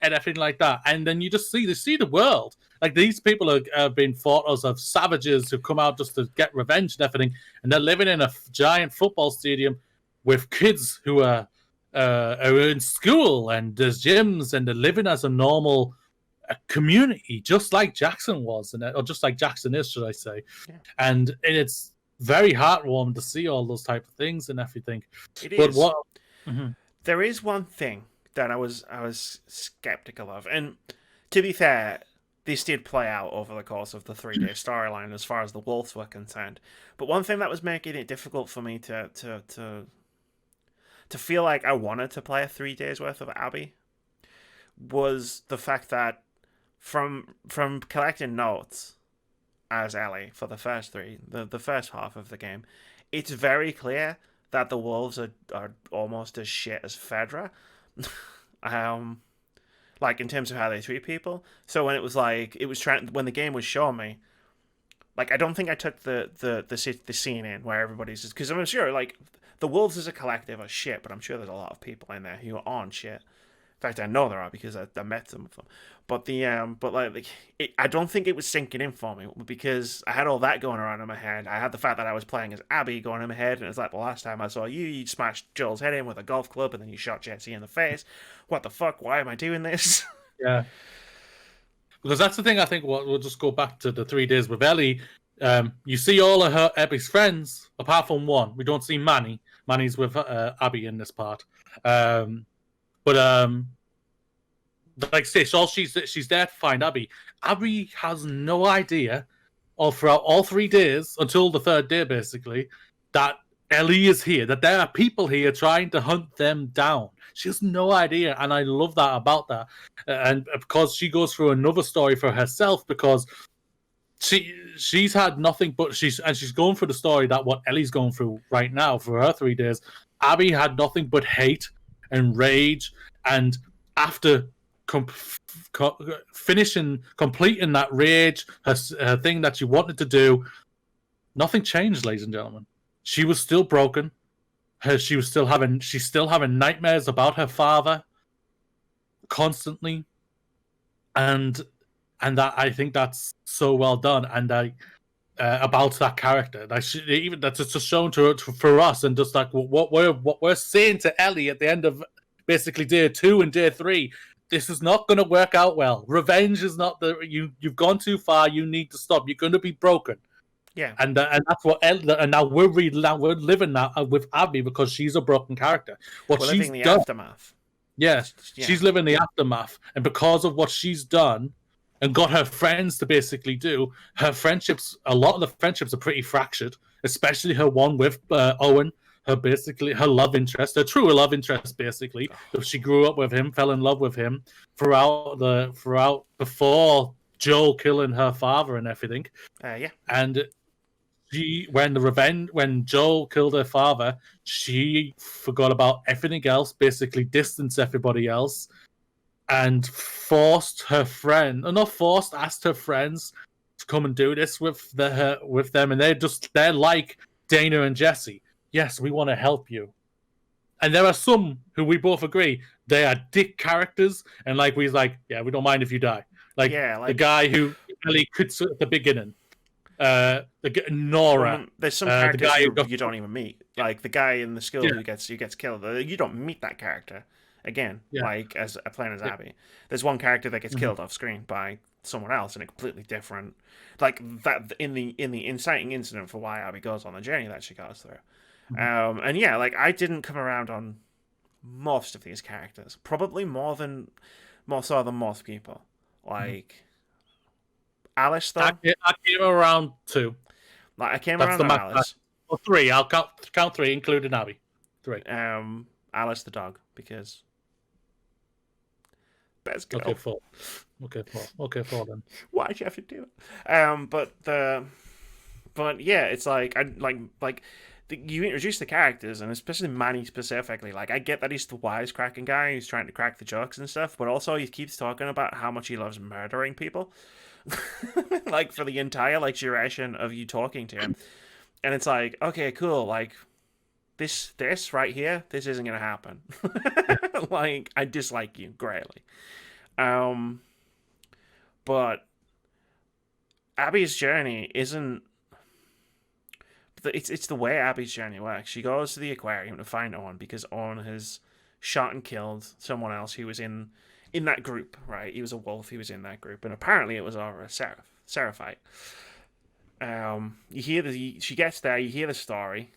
and everything like that. And then you just see the world. Like, these people are being thought of savages who come out just to get revenge and everything. And they're living in a giant football stadium with kids who are in school, and there's gyms, and they're living as a normal community, just like Jackson was, or just like Jackson is, should I say. Yeah. And it's very heartwarming to see all those type of things and everything. It is. Mm-hmm. There is one thing that I was skeptical of, and to be fair, this did play out over the course of the 3-day storyline as far as the wolves were concerned. But one thing that was making it difficult for me to feel like I wanted to play a 3 days worth of Abby was the fact that from collecting notes as Ellie for the first the first half of the game, it's very clear that the wolves are almost as shit as Fedra. Like in terms of how they treat people. So when it was like when the game was showing me, like, I don't think I took the scene in where everybody's just, because I'm sure like the wolves as a collective are shit, but I'm sure there's a lot of people in there who aren't shit. In fact, I know there are because I met some of them. But I don't think it was sinking in for me because I had all that going around in my head. I had the fact that I was playing as Abby going in my head, and it's like the last time I saw you, you smashed Joel's head in with a golf club, and then you shot Jesse in the face. What the fuck? Why am I doing this? Yeah. Because that's the thing, I think we'll just go back to the 3 days with Ellie. You see all of Abby's friends, apart from one. We don't see Manny. Manny's with Abby in this part. Like I say, she's there to find Abby. Abby has no idea, or throughout all 3 days, until the third day basically, that Ellie is here, that there are people here trying to hunt them down. She has no idea, and I love that about that. And because she goes through another story for herself, because she's had nothing but she's going through the story that what Ellie's going through right now for her 3 days. Abby had nothing but hate and rage, and after completing that rage, her thing that she wanted to do, nothing changed, ladies and gentlemen. She was still broken. She's still having nightmares about her father constantly, and that, I think that's so well done, and about that character. That's just shown for us, and just like what we're saying to Ellie at the end of basically day 2 and day 3. This is not going to work out well. Revenge is not you've gone too far. You need to stop. You're going to be broken. Yeah, and that's what and now we're living now with Abby because she's a broken character. We're living the aftermath. Yes, yeah. She's living the aftermath, and because of what she's done and got her friends to basically do, her friendships, a lot of the friendships are pretty fractured, especially her one with Owen. Her love interest, her true love interest, basically. She grew up with him, fell in love with him before Joel killing her father and everything. Yeah. And when Joel killed her father, she forgot about everything else, basically distanced everybody else, and asked her friends to come and do this with them, and they're like Dana and Jesse. Yes, we want to help you. And there are some who we both agree they are dick characters, and like we don't mind if you die. Like, Yeah, the guy who really quits at the beginning. Nora. There's some The characters guy you don't even meet, like the guy in the school who gets killed. You don't meet that character again, like as playing as Abby. There's one character that gets killed off screen by someone else in a completely different, like that in the inciting incident for why Abby goes on the journey that she goes through. And yeah, like I didn't come around on most of these characters, probably more so than most people. Like Alice, though, I came around 2. like I came That's around the on max. Alice. Or 3. I'll count 3, including Abby. 3. Alice the dog, because best girl. Okay, 4. Okay, 4 then. Why'd you have to do it? But yeah, it's like you introduce the characters, and especially Manny specifically. Like, I get that he's the wisecracking guy who's trying to crack the jokes and stuff, but also he keeps talking about how much he loves murdering people, like for the entire duration of you talking to him. And it's like, okay, cool. Like this right here, this isn't gonna happen. Like, I dislike you greatly. But Abby's journey isn't. It's the way Abby's journey works. She goes to the aquarium to find Owen because Owen has shot and killed someone else who was in that group, right? He was a wolf. He was in that group, and apparently it was a Seraphite. She gets there. You hear the story,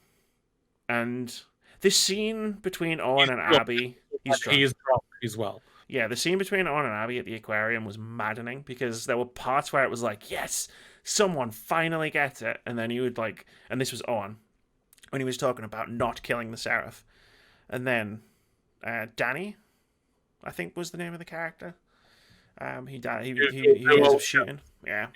and this scene between Owen and Abby. He's drunk as well. Yeah, the scene between Owen and Abby at the aquarium was maddening because there were parts where it was like, yes, someone finally gets it, and then he would and this was Owen when he was talking about not killing the Seraph, and then Danny, I think was the name of the character. He died. He ends up shooting. Yeah.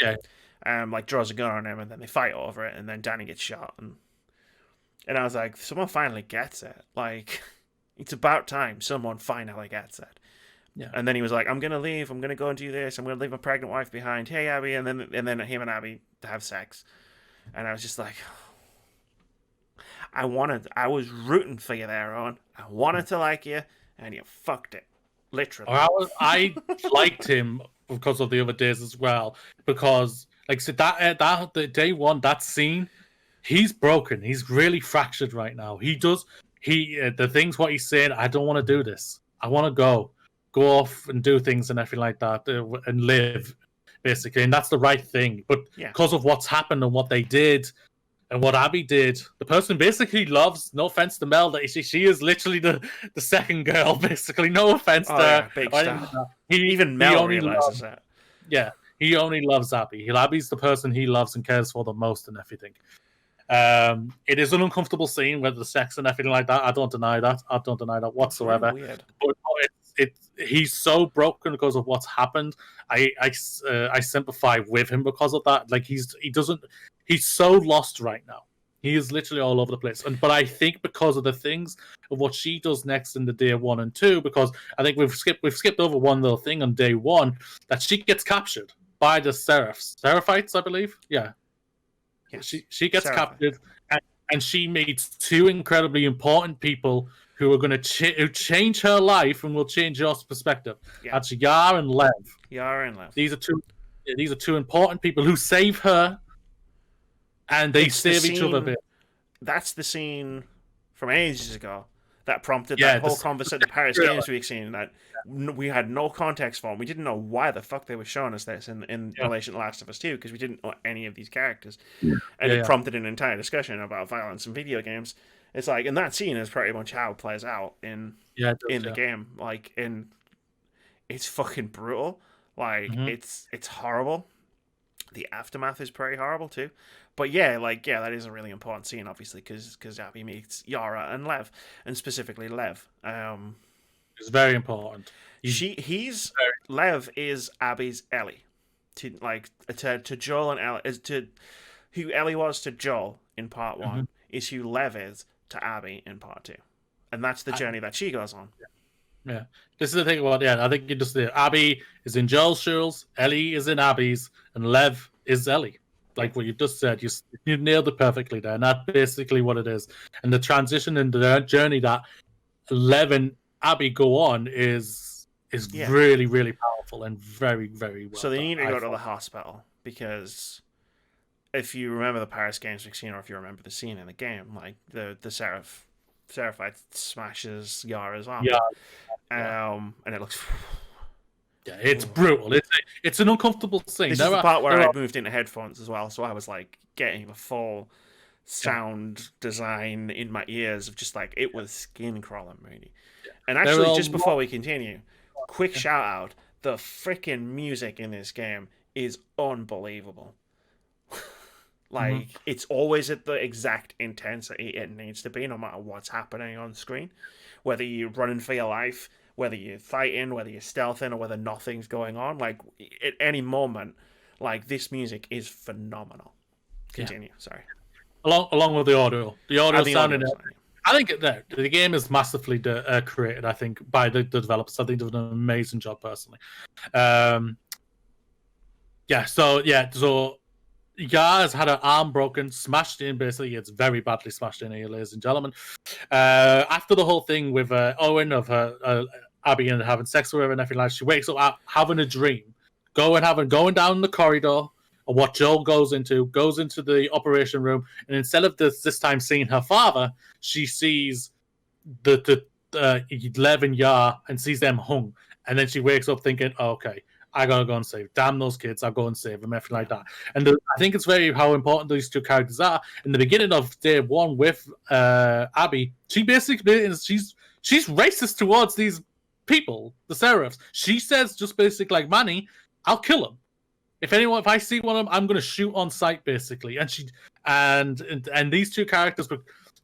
Draws a gun on him, and then they fight over it, and then Danny gets shot, and I was like, someone finally gets it. Like, it's about time someone finally gets it. Yeah. And then he was like, I'm going to leave. I'm going to go and do this. I'm going to leave my pregnant wife behind. Hey, Abby. And then him and Abby have sex. And I was just like, I was rooting for you there, Owen. I wanted to like you, and you fucked it. Literally. I liked him because of the other days as well. Because, so the day one, that scene, he's broken. He's really fractured right now. The things what he's saying, I don't want to do this. I want to go off and do things and everything like that, and live, basically. And that's the right thing. But because of what's happened and what they did and what Abby did, the person basically loves, no offense to Mel, that she is literally the second girl, basically. No offense to her. Big stuff. Even Mel realizes that. Yeah, he only loves Abby. Abby's the person he loves and cares for the most and everything. It is an uncomfortable scene with the sex and everything like that. I don't deny that whatsoever. Weird. But he's so broken because of what's happened. I sympathize with him because of that. Like, he's so lost right now. He is literally all over the place. But I think because of the things of what she does next in the day 1 and 2, because I think we've skipped over one little thing on day 1, that she gets captured by the Seraphites, I believe. Yeah. Yes. She gets captured, and she meets 2 incredibly important people who are going to change her life and will change your perspective. Yeah. That's Yar and Lev. These are two important people who save her, and they save each other a bit. That's the scene from ages ago that prompted that whole conversation, the Paris Games Week scene that we had no context for. And we didn't know why the fuck they were showing us this in relation to Last of Us 2, because we didn't know any of these characters. Yeah. And it prompted an entire discussion about violence in video games. It's like, and that scene is pretty much how it plays out in the game. Like, it's fucking brutal. Like, it's horrible. The aftermath is pretty horrible too. But that is a really important scene, obviously, because Abby meets Yara and Lev, and specifically Lev. It's very important. Lev is Abby's Ellie, to Joel and Ellie, to who Ellie was to Joel in part one is who Lev is to Abby in part two, and that's the journey that she goes on. Yeah, this is the thing about I think you just Abby is in Joel's shoes, Ellie is in Abby's, and Lev is Ellie. Like what you just said, you nailed it perfectly there, and that's basically what it is. And the transition into the journey that Lev and Abby go on is really, really powerful and very, very well. So they done, need to go to the hospital because if you remember the Paris Games scene, or if you remember the scene in the game, like the Seraphite smashes Yara's arm. And it looks. Yeah, it's brutal. It's an uncomfortable scene. This is the part where I moved into headphones as well, so I was like getting the full sound design in my ears of just like it was skin crawling, really. And actually, just before we continue, quick shout out: the freaking music in this game is unbelievable. Like it's always at the exact intensity it needs to be, no matter what's happening on screen. Whether you're running for your life, whether you're fighting, whether you're stealthing, or whether nothing's going on, like at any moment, like this music is phenomenal. Continue. Sorry. Along with the audio sounding. I think the game is massively created. I think by the developers. I think they've done an amazing job personally. So Yara's had her arm broken, smashed in. Basically, it's very badly smashed in here, ladies and gentlemen. After the whole thing with Owen of her Abby and having sex with her and everything like that, she wakes up having a dream, going down the corridor. Or what Joel goes into the operation room, and instead of this time seeing her father, she sees the Lev and Yar and sees them hung, and then she wakes up thinking, oh, okay, I gotta go and save. Damn those kids! I'll go and save them, everything like that. And I think it's very how important these two characters are. In the beginning of day one with Abby, she basically she's racist towards these people, the Seraphs. She says just basically like Manny, I'll kill them. If I see one of them, I'm going to shoot on sight, basically. And these two characters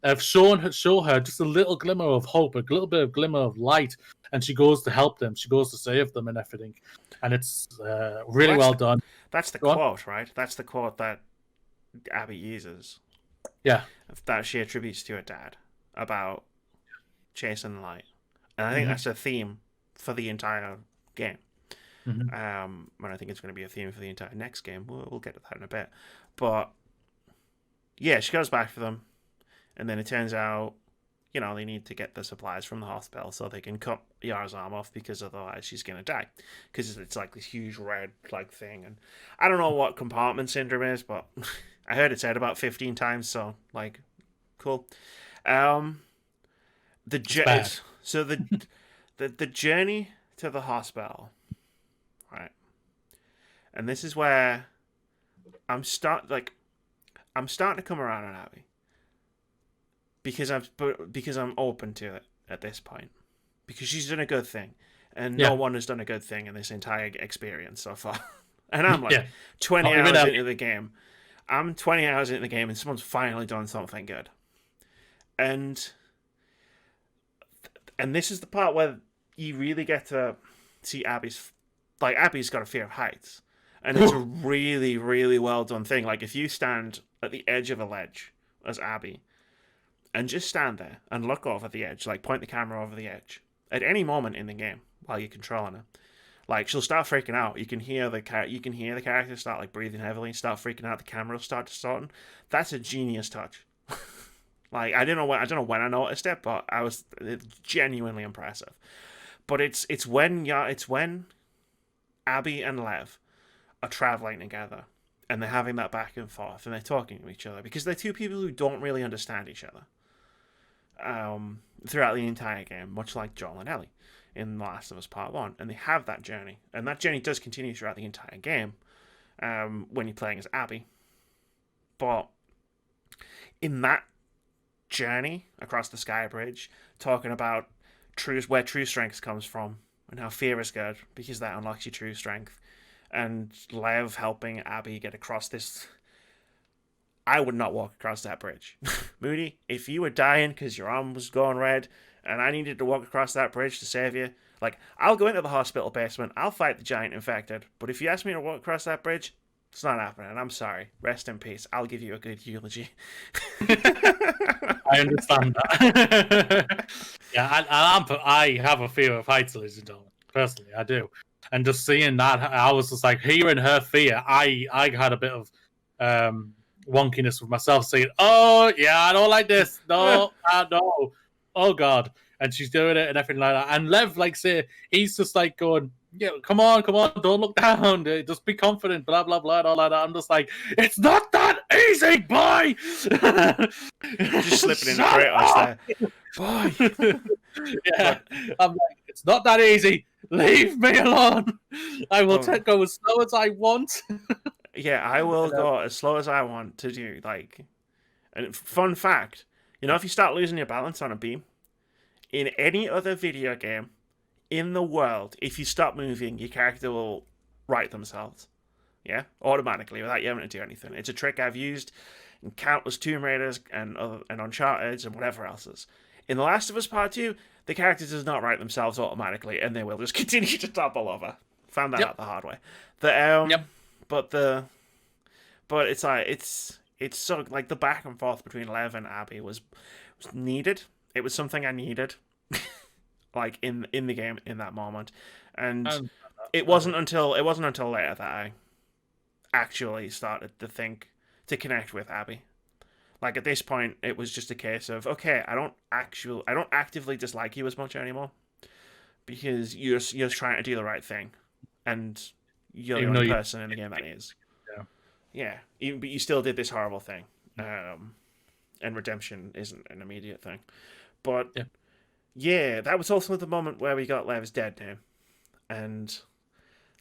have show her just a little glimmer of hope, a little bit of glimmer of light, and she goes to help them. She goes to save them and everything. And it's really well done. That's the quote, right? That's the quote that Abby uses. Yeah. That she attributes to her dad about chasing the light. And I think that's a theme for the entire game. And I think it's going to be a theme for the entire next game. We'll get to that in a bit. But yeah, she goes back for them, and then it turns out, they need to get the supplies from the hospital so they can cut Yara's arm off, because otherwise she's going to die. Because it's like this huge red thing, and I don't know what compartment syndrome is, but I heard it said about 15 times. So cool. The journey to the hospital. Right, and this is where I'm starting to come around on Abby because I'm open to it at this point, because she's done a good thing, and no one has done a good thing in this entire experience so far. And I'm like 20 hours into the game. I'm 20 hours into the game, and someone's finally done something good. And this is the part where you really get to see Abby's got a fear of heights, and it's a really, really well done thing. Like if you stand at the edge of a ledge as Abby, and just stand there and look over the edge, like point the camera over the edge at any moment in the game while you're controlling her, like she'll start freaking out. You can hear the character start like breathing heavily, start freaking out. The camera will start distorting. That's a genius touch. Like I don't know when I noticed it, but it's genuinely impressive. But it's when Abby and Lev are traveling together, and they're having that back and forth, and they're talking to each other, because they're two people who don't really understand each other throughout the entire game, much like Joel and Ellie in The Last of Us Part 1. And they have that journey, and that journey does continue throughout the entire game when you're playing as Abby. But in that journey across the Sky Bridge, talking about where true strength comes from, and how fear is good, because that unlocks your true strength. And Lev helping Abby get across this. I would not walk across that bridge. Moody, if you were dying because your arm was going red, and I needed to walk across that bridge to save you, I'll go into the hospital basement, I'll fight the giant infected, but if you ask me to walk across that bridge, It's not happening. I'm sorry. Rest in peace. I'll give you a good eulogy. I understand that. Yeah, I have a fear of heights, ladies and gentlemen. Personally, I do. And just seeing that, I was just like, hearing her fear, I had a bit of wonkiness with myself, saying, "Oh yeah, I don't like this. No, no, oh god." And she's doing it and everything like that. And Lev, like, say, he's just like going, "Yeah, come on, don't look down. Just be confident." Blah blah blah, and all that. I'm just like, it's not that easy, boy. Just slipping into Kratos there, boy. Yeah, I'm like, it's not that easy. Leave me alone. I will go as slow as I want. Yeah, I will go as slow as I want to do. Like, and fun fact, if you start losing your balance on a beam, in any other video game in the world, if you stop moving, your character will right themselves. Yeah, automatically without you having to do anything. It's a trick I've used in countless Tomb Raiders and Uncharted and whatever else's. In The Last of Us Part 2, the character does not right themselves automatically, and they will just continue to topple over. Found that out the hard way. But it's like it's so like the back and forth between Lev and Abby was needed. It was something I needed, like in the game in that moment, and it wasn't until later that I actually started to connect with Abby. Like at this point, it was just a case of, okay, I don't actively dislike you as much anymore because you're trying to do the right thing, and you're the only person in the game that is. Yeah, but you still did this horrible thing, and redemption isn't an immediate thing. But yeah, that was also the moment where we got Lev's dead name, and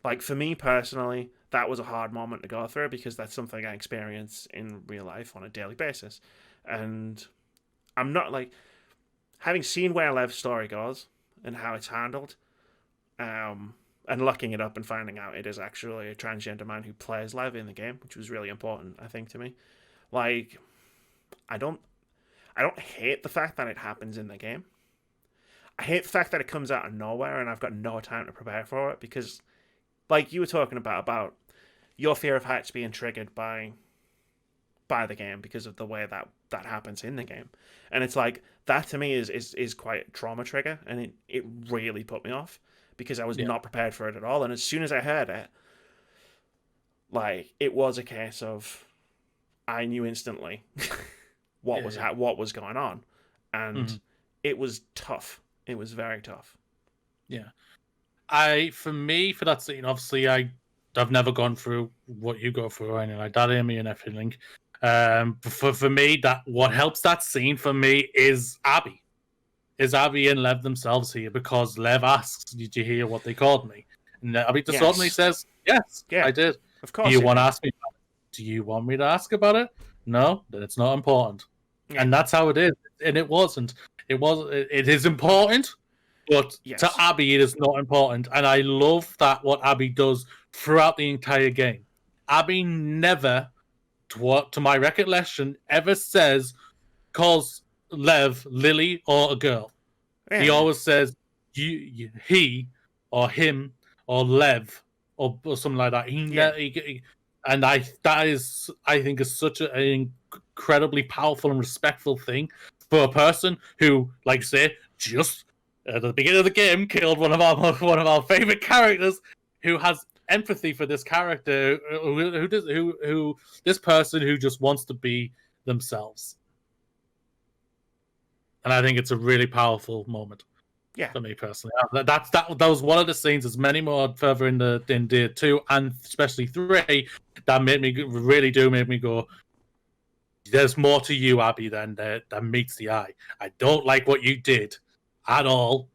like for me personally, that was a hard moment to go through because that's something I experience in real life on a daily basis, and I'm not like having seen where Lev's story goes and how it's handled, and looking it up and finding out it is actually a transgender man who plays Lev in the game, which was really important, I think, to me. Like, I don't hate the fact that it happens in the game. I hate the fact that it comes out of nowhere and I've got no time to prepare for it because, like you were talking about your fear of heights being triggered by the game because of the way that happens in the game. And it's like, that to me is quite a trauma trigger, and it really put me off because I was not prepared for it at all. And as soon as I heard it, like, it was a case of I knew instantly what was going on, and it was tough. It was very tough. Yeah, for that scene, obviously, I've never gone through what you go through or anything like that, Amy, and everything. For me, that what helps that scene for me is Abby. Is Abby and Lev themselves here because Lev asks, "Did you hear what they called me?" And Abby just suddenly says, "Yes, I did." Of course. Do you want to ask me about it? Do you want me to ask about it? No, then it's not important. Yeah. And that's how it is. And it wasn't. It is important, but to Abby, it is not important. And I love that what Abby does throughout the entire game. Abby never, to my recollection, ever calls Lev Lily or a girl. Yeah. He always says he or him or Lev or something like that. I think is such an incredibly powerful and respectful thing for a person who, like say, just at the beginning of the game killed one of our favorite characters, who has empathy for this character, who this person who just wants to be themselves. And I think it's a really powerful moment. Yeah, for me personally, that was one of the scenes. There's many more further in the 2 and especially 3 that made me go. There's more to you, Abby, than meets the eye. I don't like what you did at all,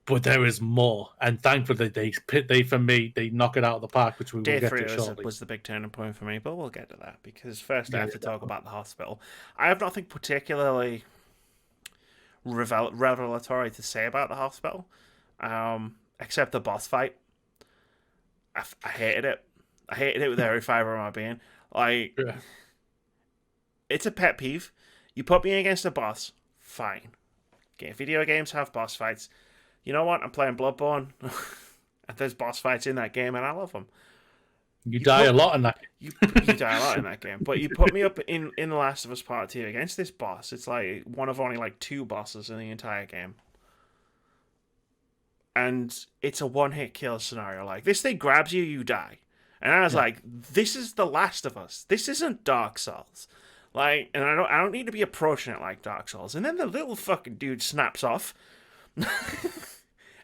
but there is more. And thankfully, they knock it out of the park, which we will get to shortly. Was the big turning point for me, but we'll get to that because first I have to talk about the hospital. I have nothing particularly revelatory to say about the hospital, except the boss fight. I hated it. I hated it with every fiber of my being. Like, it's a pet peeve. You put me against a boss, fine. Okay, video games have boss fights. You know what? I'm playing Bloodborne, and there's boss fights in that game, and I love them. You die a lot in that. You die a lot in that game, but you put me up in The Last of Us Part 2 against this boss. It's like one of only like 2 bosses in the entire game. And it's a one-hit kill scenario. Like, this thing grabs you, you die. And I was like, this is The Last of Us. This isn't Dark Souls. Like, and I don't need to be approaching it like Dark Souls. And then the little fucking dude snaps off.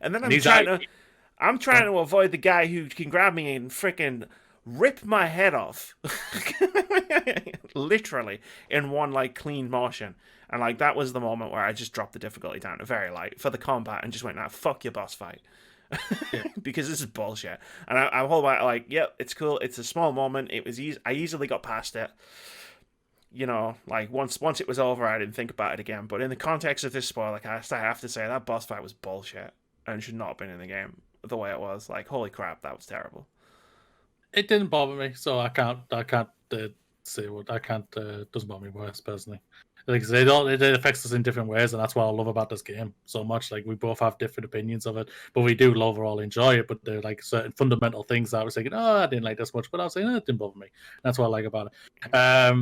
And then I'm trying to avoid the guy who can grab me and freaking rip my head off. Literally in one like clean motion. And like that was the moment where I just dropped the difficulty down to very light for the combat and just went, nah, fuck your boss fight. Because this is bullshit. And I'm whole about like, yep, it's cool. It's a small moment. It was easy. I easily got past it. You know, like once it was over, I didn't think about it again. But in the context of this spoiler cast, I have to say that boss fight was bullshit and should not have been in the game the way it was. Like, holy crap, that was terrible. It didn't bother me, so I can't say what I can't. Doesn't bother me worse personally. Like it affects us in different ways, and that's what I love about this game so much. Like we both have different opinions of it, but we do overall enjoy it. But there are like certain fundamental things that I was thinking, oh, I didn't like this much, but I was saying, it didn't bother me. That's what I like about it. I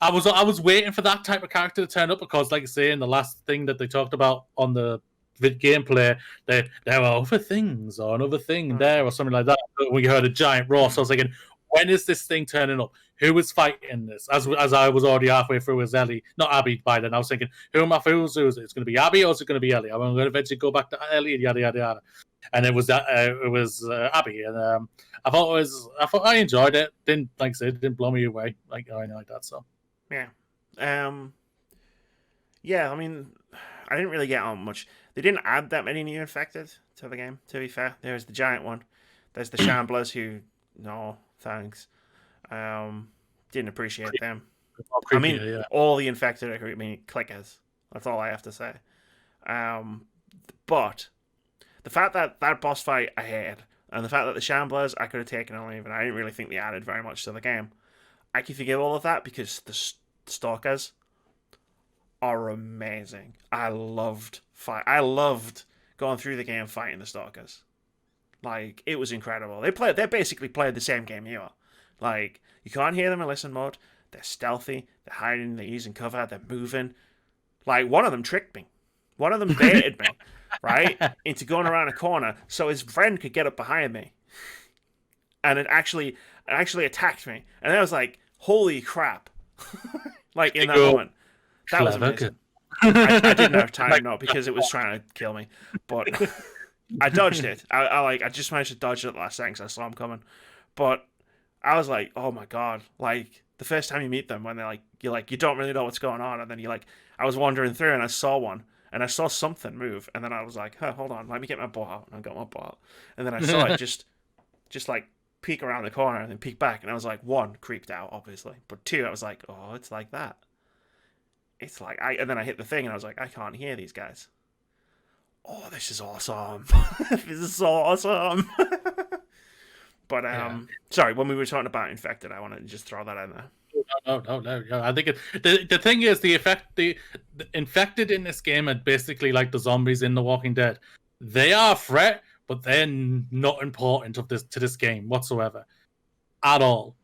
was waiting for that type of character to turn up because, like I say, in the last thing that they talked about on the gameplay, there were other things or another thing there or something like that. We heard a giant roar, so I was thinking, when is this thing turning up? Who is fighting this? As I was already halfway through with Ellie, not Abby by then. I was thinking, who am I? Who's it? Is it going to be Abby or is it going to be Ellie? I'm going to eventually go back to Ellie and yada yada yada. And it was Abby, and I enjoyed it. Didn't like I said, it didn't blow me away like anything like that. So yeah, yeah. I mean, I didn't really get on much. They didn't add that many new infected to the game. To be fair, there's the giant one. There's the shamblers who, no thanks. Didn't appreciate them. I mean, all the infected are clickers. That's all I have to say. But the fact that boss fight I hated, and the fact that the shamblers I could have taken or leave, and I didn't really think they added very much to the game. I can forgive all of that because the stalkers are amazing. I loved going through the game fighting the stalkers. Like, it was incredible. They basically played the same game you are. Like, you can't hear them in listen mode. They're stealthy. They're hiding. They're using cover. They're moving. Like, one of them tricked me. One of them baited me, right, into going around a corner so his friend could get up behind me. And it actually attacked me. And I was like, holy crap. Like, in that moment. That was amazing. I didn't have time, no, because it was trying to kill me. But I dodged it. I just managed to dodge it at the last second because I saw him coming. But I was like, oh my god. Like, the first time you meet them, when you don't really know what's going on, and then I was wandering through and I saw one, and I saw something move, and then I was like, huh, hold on, let me get my bow out. And I got my bow out. And then I saw it just like peek around the corner and then peek back, and I was like, 1, creeped out, obviously. But 2, I was like, oh, it's like that. It's like, and then I hit the thing and I was like, I can't hear these guys. Oh, this is awesome. This is so awesome. But, sorry, when we were talking about infected, I wanted to just throw that in there. No. I think the thing is, the infected in this game are basically like the zombies in The Walking Dead. They are a threat, but they're not important to this game whatsoever, at all.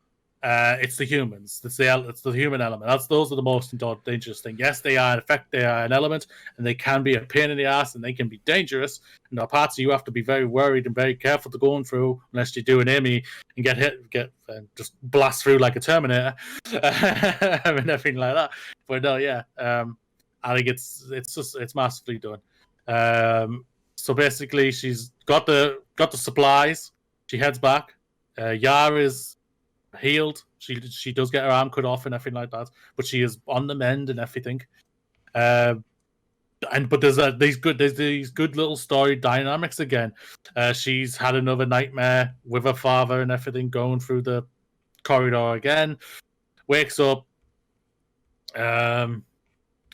It's the humans. It's the human element. Those are the most dangerous thing. Yes, they are an element, and they can be a pain in the ass, and they can be dangerous. And there are parts of you have to be very worried and very careful to going through, unless you do an Amy and get hit, just blast through like a Terminator, and everything like that. But no, yeah, I think it's massively done. So basically, she's got the supplies. She heads back. Yara's healed. She does get her arm cut off and everything like that, but she is on the mend and everything. But there's these good little story dynamics again. She's had another nightmare with her father and everything, going through the corridor again. Wakes up,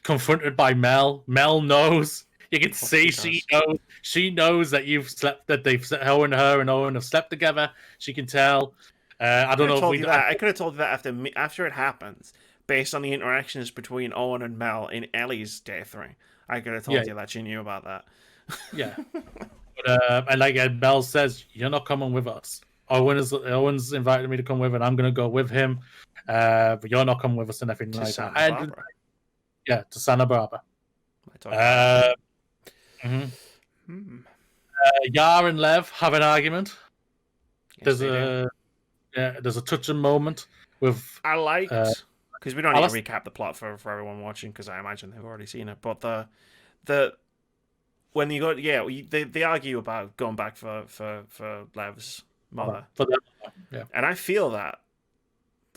confronted by Mel. Mel knows. You can see she knows that you've slept, that Owen have slept together. She can tell. I don't know if I could have told you that after it happens, based on the interactions between Owen and Mel in Ellie's day 3. I could have told you that she knew about that. Yeah. But, and like Mel says, you're not coming with us. Owen's invited me to come with, and I'm going to go with him. But you're not coming with us and everything To like Santa that. Barbara. Yeah, to Santa Barbara. I talked about Mhm. Hmm. Yar and Lev have an argument. Yes, they do. There's a touching moment with. I liked, because we don't need to Alice. recap the plot for everyone watching, because I imagine they've already seen it. But the when you go, yeah, they argue about going back for Lev's mother, For them. Yeah. and I feel that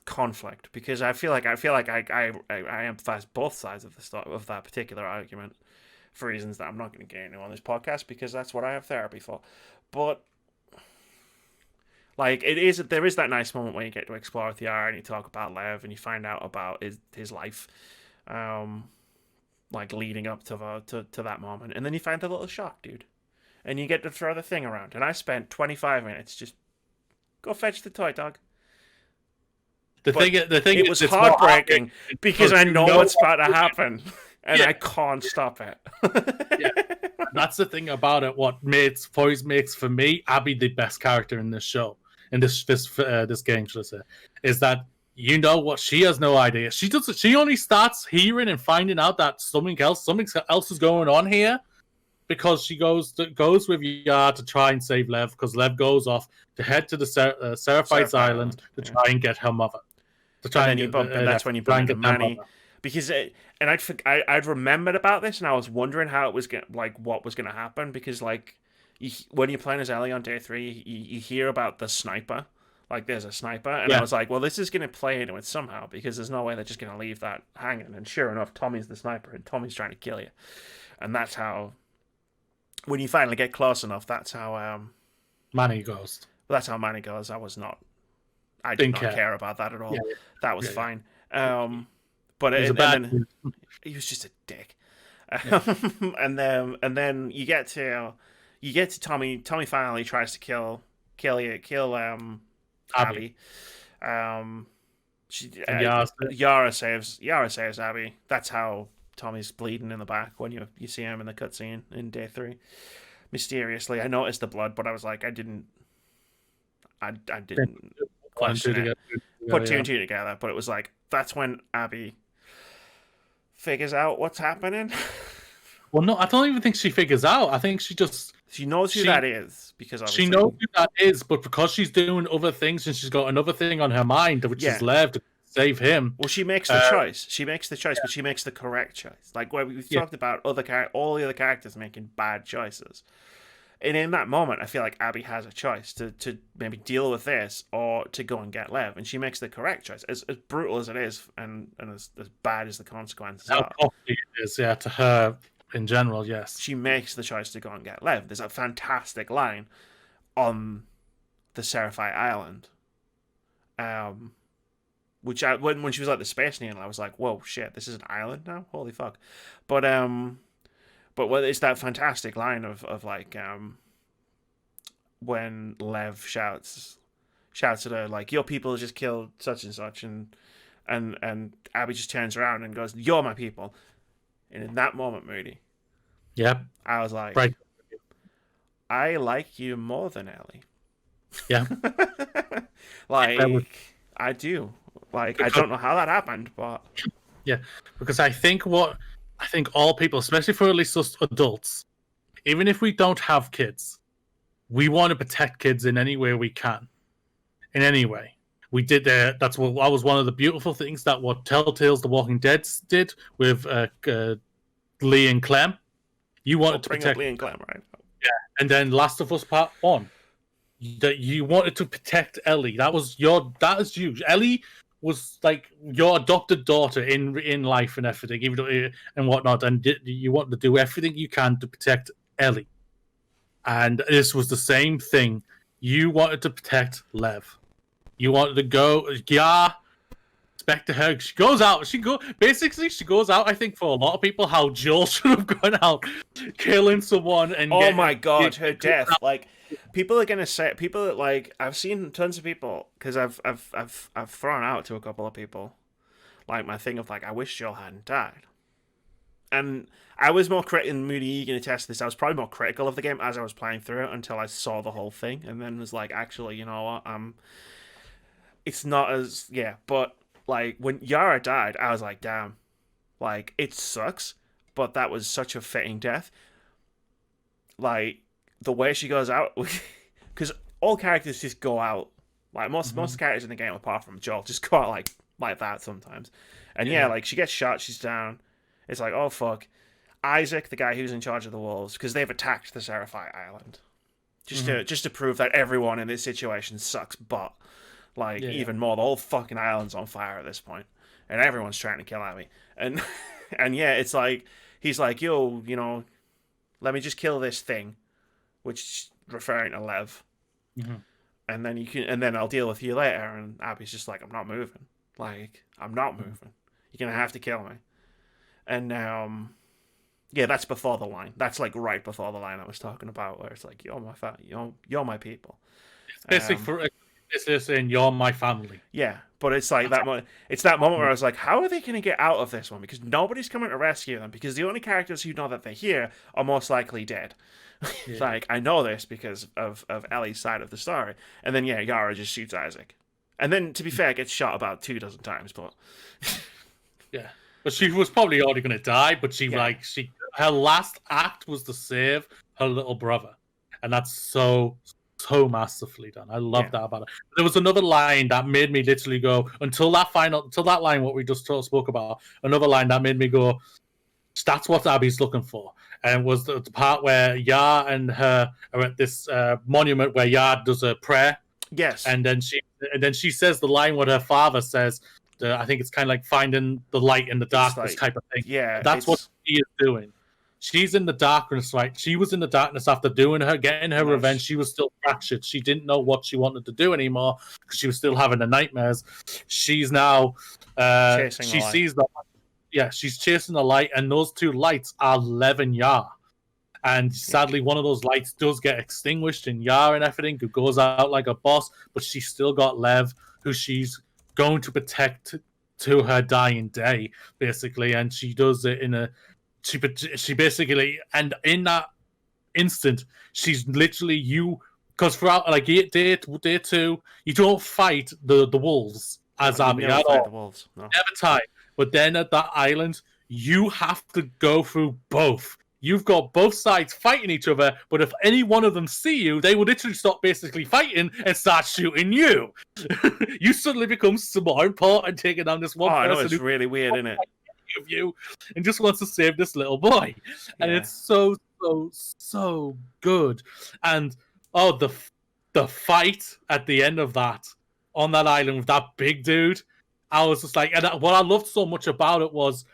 conflict because I feel like I empathize both sides of the start of that particular argument for reasons that I'm not going to get into on this podcast because that's what I have therapy for. But like there is that nice moment where you get to explore with Yara and you talk about Lev and you find out about his life, like leading up to that moment, and then you find a little shock, dude, and you get to throw the thing around. And I spent 25 minutes just go fetch the toy dog. The thing it was heartbreaking because I know what's about to happen, and I can't stop it. Yeah. That's the thing about it. What always makes for me Abby the best character in this show, in this game, should I say, is that you know what she has no idea. She only starts hearing and finding out that something else is going on here because she goes with Yar to try and save Lev because Lev goes off to head to the Seraphites Island to try and get her mother. And that's when you bump into Manny, because I'd remembered about this and I was wondering how it was what was going to happen because when you're playing as Ellie on day 3, you hear about the sniper, like there's a sniper, and I was like, well, this is going to play into it somehow because there's no way they're just going to leave that hanging. And sure enough, Tommy's the sniper and Tommy's trying to kill you, and that's how when you finally get close enough, that's how Manny goes. That's how Manny goes. I did not care about that at all. Yeah. That was fine. But he was just a dick. And then you get to Tommy. Tommy finally tries to kill Abby. Yara saves Abby. That's how Tommy's bleeding in the back when you see him in the cutscene in day 3. Mysteriously, I noticed the blood, but I was like, I didn't question it. Put two and two together, but it was like that's when Abby figures out what's happening. Well, no, I don't even think she figures out. I think she knows who that is because she knows who that is, but because she's doing other things and she's got another thing on her mind, which is Lev to save him. Well, she makes the choice. She makes the choice, but she makes the correct choice. Like where we've talked about all the other characters making bad choices. And in that moment, I feel like Abby has a choice to maybe deal with this or to go and get Lev, and she makes the correct choice. As brutal as it is, and as bad as the consequences are. It is, to her in general, yes. She makes the choice to go and get Lev. There's a fantastic line on the Seraphite Island, which when she was like the Space Needle, I was like, whoa, shit, this is an island now? Holy fuck. But it's that fantastic line of like when Lev shouts at her like, your people just killed such and such, and Abby just turns around and goes, you're my people. And in that moment, Moody, I was like, right, I like you more than Ellie. Yeah. I do. Like, I don't know how that happened, but because I think all people, especially for at least us adults, even if we don't have kids, we want to protect kids in any way we can. In any way. We did that was one of the beautiful things that what Telltale's The Walking Dead did with Lee and Clem. You wanted to protect Lee and Clem, right? Yeah. And then Last of Us Part 1. That you wanted to protect Ellie. That is you. Ellie was like your adopted daughter in life and everything, even though, and whatnot, and you want to do everything you can to protect Ellie. And this was the same thing. You wanted to protect Lev. You wanted to go, respect to her. She goes out. She goes out. I think for a lot of people, how Joel should have gone out, killing someone and. Oh my god, her death! Like. People are gonna say I've seen tons of people because I've thrown out to a couple of people like my thing of like I wish Joel hadn't died, And I was more critical, Moody, you going to test this. I was probably more critical of the game as I was playing through it until I saw the whole thing, and then was like, actually, you know what? It's not as but like when Yara died, I was like, damn, like it sucks, but that was such a fitting death. Like the way she goes out, because all characters just go out. Like most characters in the game, apart from Joel, just go out like that sometimes. And like she gets shot, she's down. It's like, oh fuck. Isaac, the guy who's in charge of the wolves, because they've attacked the Seraphite Island, just to prove that everyone in this situation sucks. But even more, the whole fucking island's on fire at this point, and everyone's trying to kill Abby. And and it's like he's like, yo, you know, let me just kill this thing, which referring to Lev, and then and then I'll deal with you later. And Abby's just like, I'm not moving. Like I'm not moving. You're gonna have to kill me. And that's before the line. That's like right before the line I was talking about, where it's like, you're my people. It's basically it's just saying you're my family. Yeah, but it's like that moment. It's that moment where I was like, how are they going to get out of this one? Because nobody's coming to rescue them. Because the only characters who know that they're here are most likely dead. Yeah. Like I know this because of Ellie's side of the story. And then Yara just shoots Isaac, and then to be fair, gets shot about 24 times. But yeah. But she was probably already going to die, but her last act was to save her little brother. And that's so masterfully done. I love that about it. There was another line that made me literally go, until that line, what we just spoke about, another line that made me go, that's what Abby's looking for. And it was the part where Yar and her are at this monument where Yar does a prayer. Yes. And then she says the line what her father says. I think it's kind of like finding the light in the darkness type of thing. Yeah, that's what she is doing. She's in the darkness, right? She was in the darkness after getting her revenge. She was still fractured. She didn't know what she wanted to do anymore because she was still having the nightmares. She's now she sees the she's chasing the light, and those two lights are Lev and Yar. And sadly, one of those lights does get extinguished, and Yar and everything who goes out like a boss, but she's still got Lev, who she's going to protect to her dying day, basically. And she does it she basically, and in that instant, she's literally because throughout like day 2, you don't fight the wolves as Abby at all. The wolves. No. Never time. But then at that island, you have to go through both. You've got both sides fighting each other, but if any one of them see you, they will literally stop basically fighting and start shooting you. You suddenly become more important taking down this one person. I know, it's really weird, isn't it? Of you and just wants to save this little boy. And it's so good. And the fight at the end of that on that island with that big dude, I was just like, and what I loved so much about it was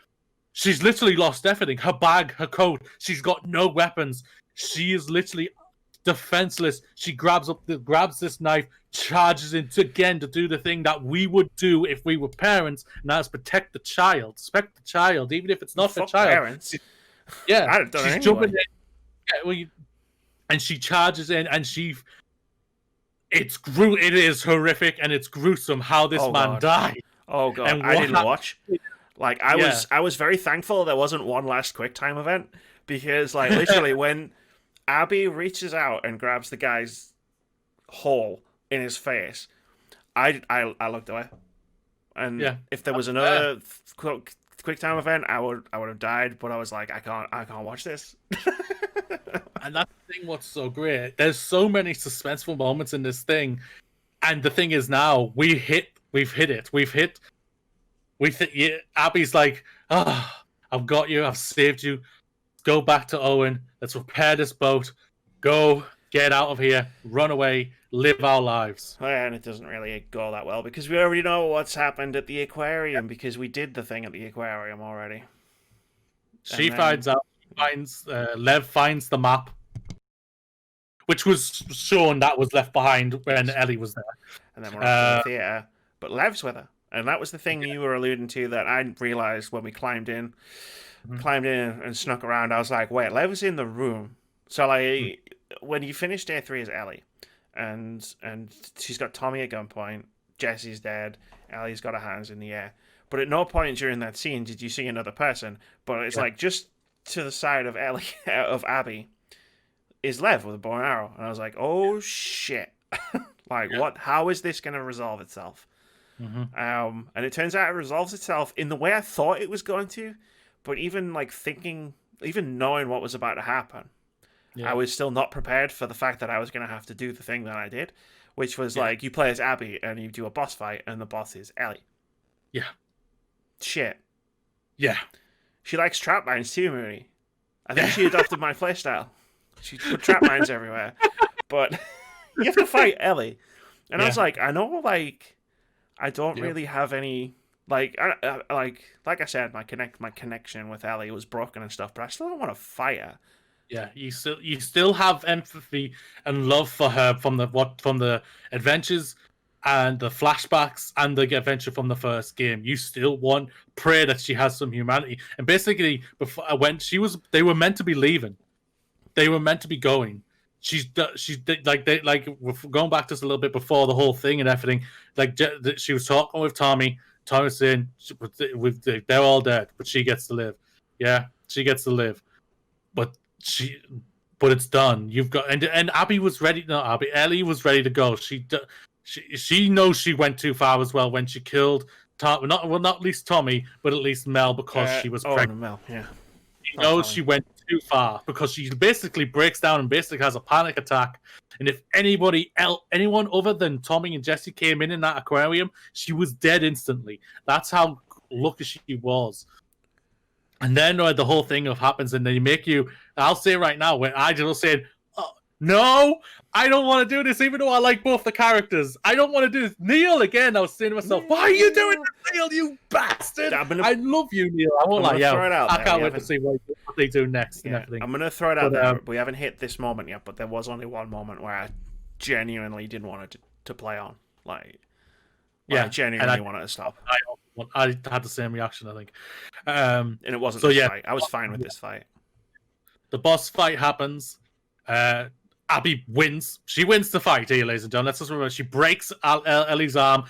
she's literally lost everything. Her bag, her coat. She's got no weapons. She is literally defenseless. She grabs this knife, charges in again to do the thing that we would do if we were parents, and that's protect the child. Respect the child, even if it's not the child. Parents. She's jumping in. And she charges in, and it is horrific and it's gruesome how this man died. Oh god, I didn't watch. Like I was very thankful there wasn't one last QuickTime event, because like literally when Abby reaches out and grabs the guy's hole in his face, I looked away. And if there was another QuickTime event, I would have died. But I was like, I can't watch this. And that's the thing. What's so great? There's so many suspenseful moments in this thing, and the thing is now we've hit it. Abby's like, I've got you. I've saved you. Go back to Owen. Let's repair this boat. Go get out of here. Run away. Live our lives. And it doesn't really go that well because we already know what's happened at the aquarium because we did the thing at the aquarium already. Finds out. Lev finds the map, which was shown that was left behind when Ellie was there. And then we're at the theater, but Lev's with her. And that was the thing you were alluding to that I realized when we climbed in and snuck around. I was like, wait, Lev's in the room. So like when you finish day 3 as Ellie, and she's got Tommy at gunpoint, Jesse's dead, Ellie's got her hands in the air. but at no point during that scene did you see another person. But it's like just to the side of Ellie of Abby is Lev with a bow and arrow, and I was like, oh shit. Like, what? How is this going to resolve itself? And it turns out it resolves itself in the way I thought it was going to, but even like thinking, even knowing what was about to happen, I was still not prepared for the fact that I was going to have to do the thing that I did, which was like you play as Abby and you do a boss fight, and the boss is Ellie. Yeah. Shit. Yeah. She likes trap mines too, Mooney. I think she adopted my playstyle. She put trap mines everywhere, but you have to fight Ellie, and I was like, I know, like. I don't really have any like I said, my connection with Ellie was broken and stuff, but I still don't want to fight her. Yeah, you still have empathy and love for her from the adventures and the flashbacks and the adventure from the first game. You still pray that she has some humanity. And basically, before when they were meant to be leaving, they were meant to be going. She's going back just a little bit before the whole thing and everything. Like she was talking with Tommy. Tommy was saying they're all dead, but she gets to live. Yeah, she gets to live, but it's done. You've got and Abby was ready. No, Ellie was ready to go. She knows she went too far as well when she killed not least Tommy, but at least Mel because she was pregnant. Mel, yeah. She knows she went too far because she basically breaks down and basically has a panic attack. And if anyone other than Tommy and Jesse came in that aquarium, she was dead instantly. That's how lucky she was. And then the whole thing happens, and they make you. I'll say right now, when I just said, oh, "No, I don't want to do this," even though I like both the characters. I don't want to do this. Neil, again, I was saying to myself, "Why are you doing this, Neil? You bastard! I love you, Neil. I won't lie. Yeah, I can't wait to see what they do next and everything." I'm gonna throw it out there. We haven't hit this moment yet, but there was only one moment where I genuinely didn't want it to play on. Like, I genuinely wanted to stop. I had the same reaction, I think. And it wasn't this fight. I was fine with this fight. The boss fight happens. Abby wins. She wins the fight here, ladies and gentlemen. Let's just remember, she breaks Ellie's arm,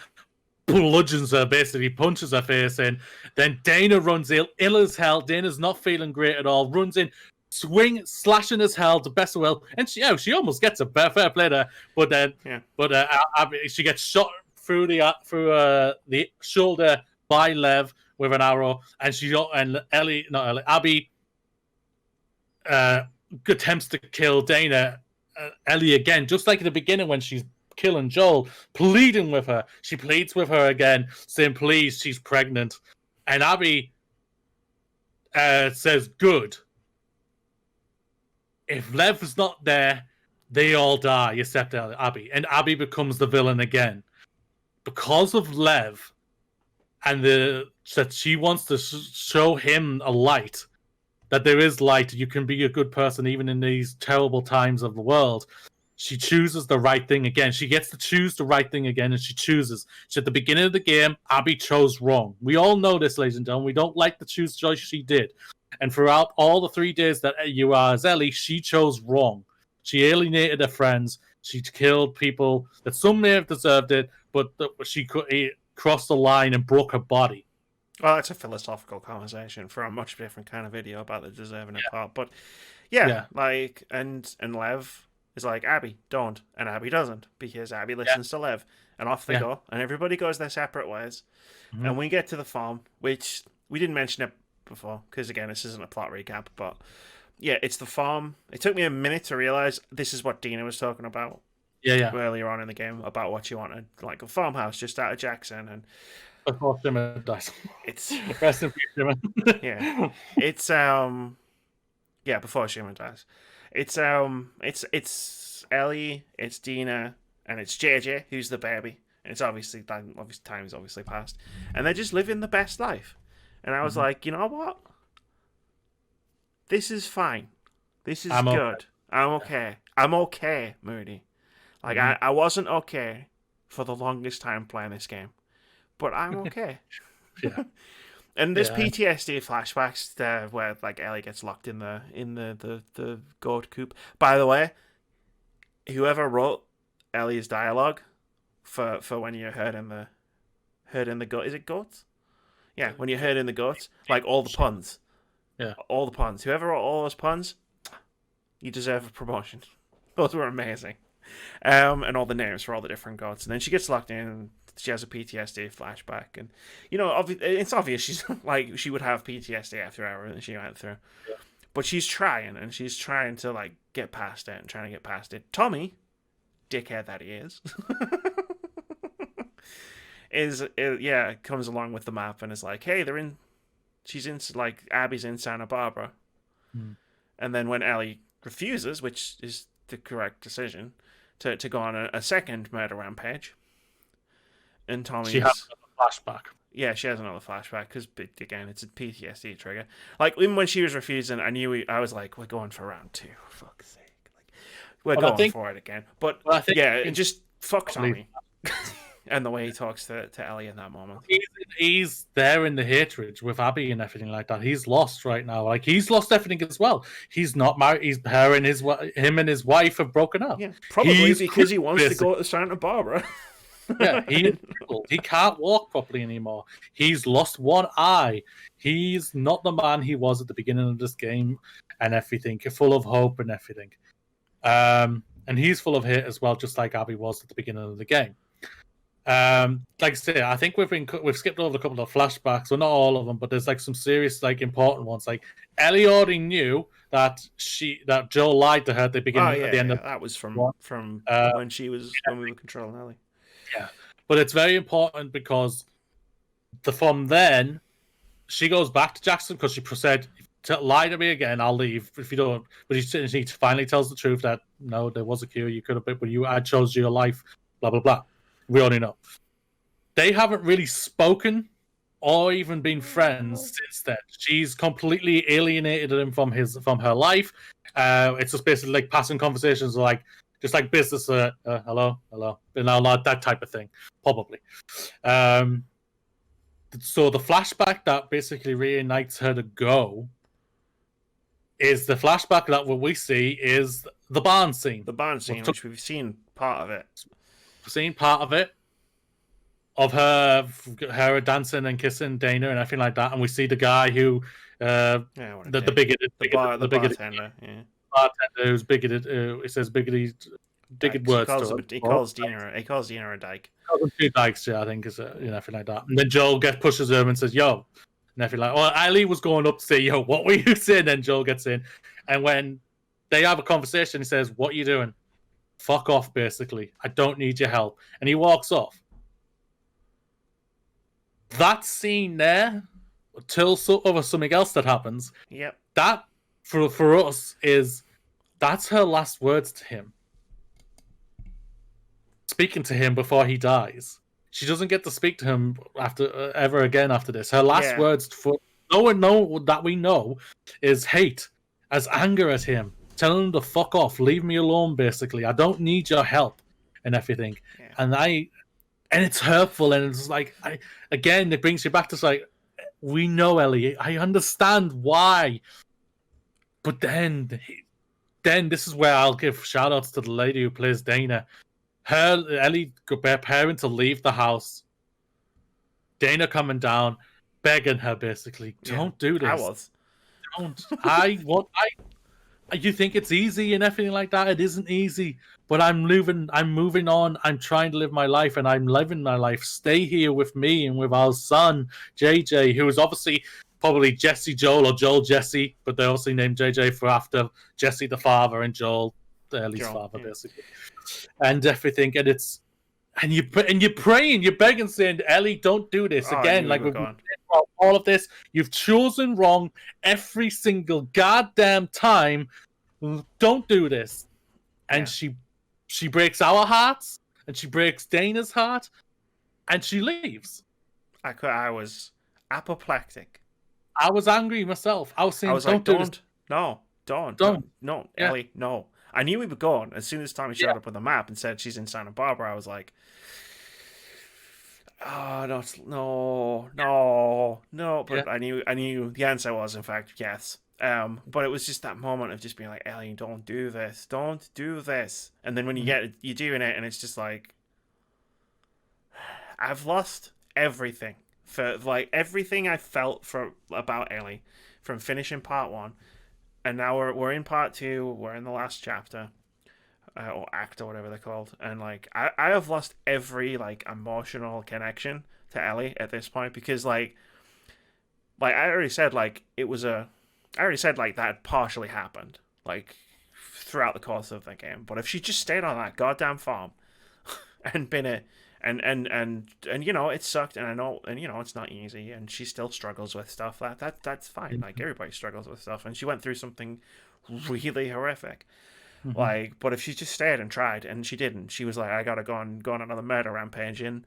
bludgeons her, basically punches her face in. Then Dana runs ill as hell. Dana's not feeling great at all. Runs in, slashing as hell to best of will, and she almost gets a fair play there. But then, Abby, she gets shot through the shoulder by Lev with an arrow, and Abby attempts to kill Dana. Ellie again, just like at the beginning when she's killing Joel, pleading with her. She pleads with her again, saying, "Please, she's pregnant." And Abby says, "Good. If Lev is not there, they all die except Abby." And Abby becomes the villain again because of Lev, and that she wants to show him a light. That there is light. You can be a good person even in these terrible times of the world. She chooses the right thing again. She gets to choose the right thing again, and she chooses. At the beginning of the game, Abby chose wrong. We all know this, ladies and gentlemen. We don't like the choice she did. And throughout all the 3 days that you are as Ellie, she chose wrong. She alienated her friends. She killed people that some may have deserved it, but she crossed the line and broke her body. Well, it's a philosophical conversation for a much different kind of video about the deserving it part. But like, and Lev is like, Abby, don't. And Abby doesn't, because Abby listens to Lev. And off they go. And everybody goes their separate ways. Mm-hmm. And we get to the farm, which we didn't mention it before, because again, this isn't a plot recap. But yeah, it's the farm. It took me a minute to realize this is what Dina was talking about. Earlier on in the game, about what she wanted. Like a farmhouse just out of Jackson. And before Shimmer dies. It's rest in peace, Shimmer. It's before Shimmer dies. It's Ellie, it's Dina, and it's JJ who's the baby. And it's obviously time's obviously passed. And they're just living the best life. And I was like, you know what? This is fine. This is good. Okay. I'm okay. I'm okay, Moody. Like I wasn't okay for the longest time playing this game. But I'm okay. And there's PTSD flashbacks where like Ellie gets locked in the goat coop. By the way, whoever wrote Ellie's dialogue for when you're herding the goat, is it goats? Yeah, when you heard in the guts, like all the puns. Yeah. All the puns. Whoever wrote all those puns, you deserve a promotion. Those were amazing. And all the names for all the different gods. And then she gets locked in and she has a PTSD flashback. And, it's obvious she's like, she would have PTSD after everything she went through. Yeah. But she's trying, and she's trying to, like, get past it and trying to get past it. Tommy, dickhead that he is, comes along with the map and is like, hey, Abby's in Santa Barbara. And then when Ellie refuses, which is the correct decision, to go on a second murder rampage, and Tommy's... She has a flashback. Yeah, she has another flashback, because, again, it's a PTSD trigger. Like, even when she was refusing, I was like, we're going for round 2, for fuck's sake. Like, we're going for it again. But, just fuck Tommy. And the way he talks to Ellie in that moment. He's there in the hatred with Abby and everything like that. He's lost right now. Like, he's lost everything as well. He's not married. Him and his wife have broken up. Yeah, probably because he wants to go to Santa Barbara. Yeah, he can't walk properly anymore. He's lost one eye. He's not the man he was at the beginning of this game and everything. Full of hope and everything. And he's full of hate as well, just like Abby was at the beginning of the game. Like I say, I think we've skipped over a couple of flashbacks, well, not all of them, but there's like some serious, like, important ones. Like, Ellie already knew that Joel lied to her at the beginning. At the end of that was from when we were controlling Ellie. Yeah, but it's very important because from then she goes back to Jackson because she said, lie to me again, I'll leave if you don't. But she finally tells the truth that no, there was a cure, you could have been, but I chose your life, blah blah blah. We already know. They haven't really spoken or even been friends since then. She's completely alienated him from her life. It's just basically like passing conversations, like just like business. Hello, that type of thing, probably. So the flashback that basically reunites her to go is the flashback that what we see is the barn scene. The barn scene, which we've seen part of it. Seen part of it. Of her dancing and kissing Dana and everything like that, and we see the guy who, the bigoted bartender, bartender who's bigoted. He says bigoted words. He calls Dina a dyke. Calls him 2 dykes, yeah, I think is everything like that. And then Joel pushes him and says, "Yo," and everything like. Well, Ali was going up to say, "Yo, what were you saying?" Then Joel gets in, and when they have a conversation, he says, "What are you doing? Fuck off, basically. I don't need your help," and he walks off. That scene there, till something else that happens. Yep. That for us that's her last words to him. Speaking to him before he dies. She doesn't get to speak to him ever again after this. Her last words for no one that we know is hate, as anger at him, telling him to fuck off, leave me alone. Basically, I don't need your help and everything. Yeah. And it's hurtful, and it's like, it brings you back to like, we know Ellie. I understand why, but then this is where I'll give shout outs to the lady who plays Dana. Ellie preparing to leave the house. Dana coming down, begging her basically, don't do this. Don't. You think it's easy and everything like that? It isn't easy. But I'm moving on. I'm trying to live my life, and I'm living my life. Stay here with me and with our son, JJ, who is obviously probably Jesse Joel or Joel Jesse, but they also named JJ for after Jesse the father and Joel, Ellie's father, basically. And everything. And you're praying, you're begging, saying, Ellie, don't do this again. Like we've been all of this. You've chosen wrong every single goddamn time. Don't do this. And she breaks our hearts, and she breaks Dana's heart, and she leaves. I was apoplectic. I was angry myself. I was saying, don't do this. No, don't. Ellie, no. I knew we were gone. As soon as Tommy showed up with a map and said she's in Santa Barbara, I was like, oh, no. But I knew the answer was, in fact, yes. But it was just that moment of just being like, Ellie, don't do this. And then when you're doing it, and it's just like, I've lost everything for like everything I felt about Ellie from finishing part 1, and now we're in part 2. We're in the last chapter, or act, or whatever they're called, and like I have lost every like emotional connection to Ellie at this point, because like I already said, like I already said like that had partially happened like throughout the course of the game. But if she just stayed on that goddamn farm and been a and you know, it sucked, and I know, and you know, it's not easy, and she still struggles with stuff. That's fine. Like everybody struggles with stuff, and she went through something really horrific. Like, but if she just stayed and tried, and she didn't, she was like, I gotta go on another murder rampage in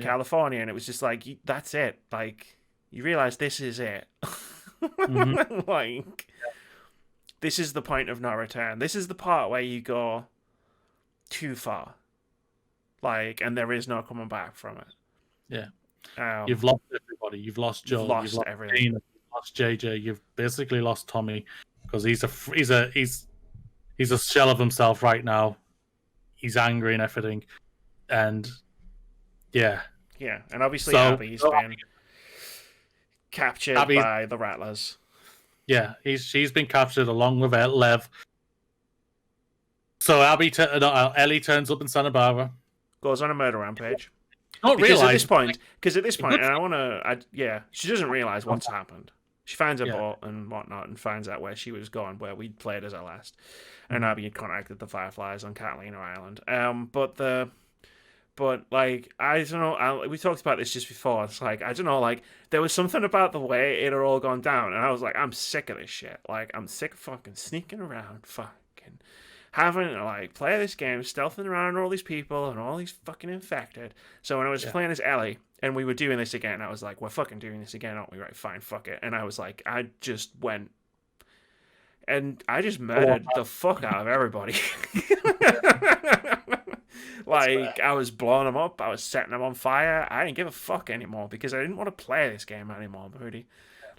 California, and it was just like, that's it. Like, you realize this is it. Like, this is the point of no return. This is the part where you go too far. Like, and there is no coming back from it. Yeah. You've lost everybody. You've lost Joel. You've lost everything. Dana, you've lost JJ. You've basically lost Tommy, because he's a shell of himself right now. He's angry and everything, and yeah. And obviously Abby's been captured by the Rattlers. Yeah, she's been captured along with Lev. So Ellie turns up in Santa Barbara, goes on a murder rampage. Because at this point, and she doesn't realize what's happened. She finds a boat and whatnot, and finds out where she was going, where we played as our last. And Abby had contacted the Fireflies on Catalina Island. But like, I don't know. We talked about this just before. It's like, I don't know. Like, there was something about the way it had all gone down, and I was like, I'm sick of this shit. Like, I'm sick of fucking sneaking around, fucking having to like play this game, stealthing around all these people and all these fucking infected. So when I was playing as Ellie and we were doing this again, I was like, we're fucking doing this again, aren't we? Right, fine, fuck it. And I was like, I just went and I just murdered the fuck out of everybody. Like, I was blowing them up, I was setting them on fire. I didn't give a fuck anymore, because I didn't want to play this game anymore, Moody.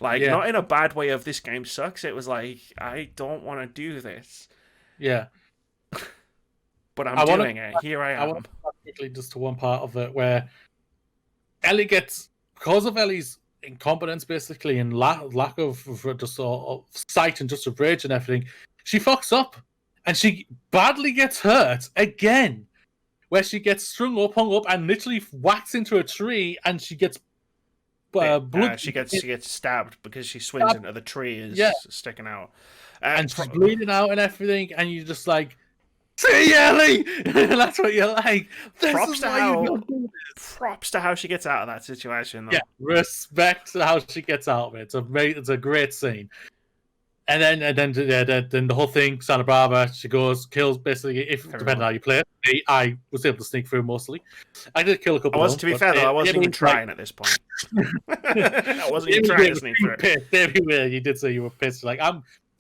Like, not in a bad way of this game sucks. It was like, I don't want to do this. Yeah. But I'm doing it. Here I am. I want to go quickly just to one part of it where Ellie gets, because of Ellie's incompetence, basically, and lack of just of sight and just of rage and everything, she fucks up, and she badly gets hurt again, where she gets strung up, hung up, and literally whacks into a tree, and she gets blood. She gets stabbed because she swings into the tree is sticking out, and she's bleeding out and everything, and you're just like, see, Ellie! That's what you're like. Props to how she gets out of that situation, though. Yeah, respect to how she gets out of it. It's a great scene. And then the whole thing, Santa Barbara, she goes, kills, basically, depending on how you play it. I was able to sneak through mostly. I did kill a couple of them. To be fair, though, I wasn't even trying at this point. I wasn't even trying to sneak through. Everywhere you did say you were pissed. Like,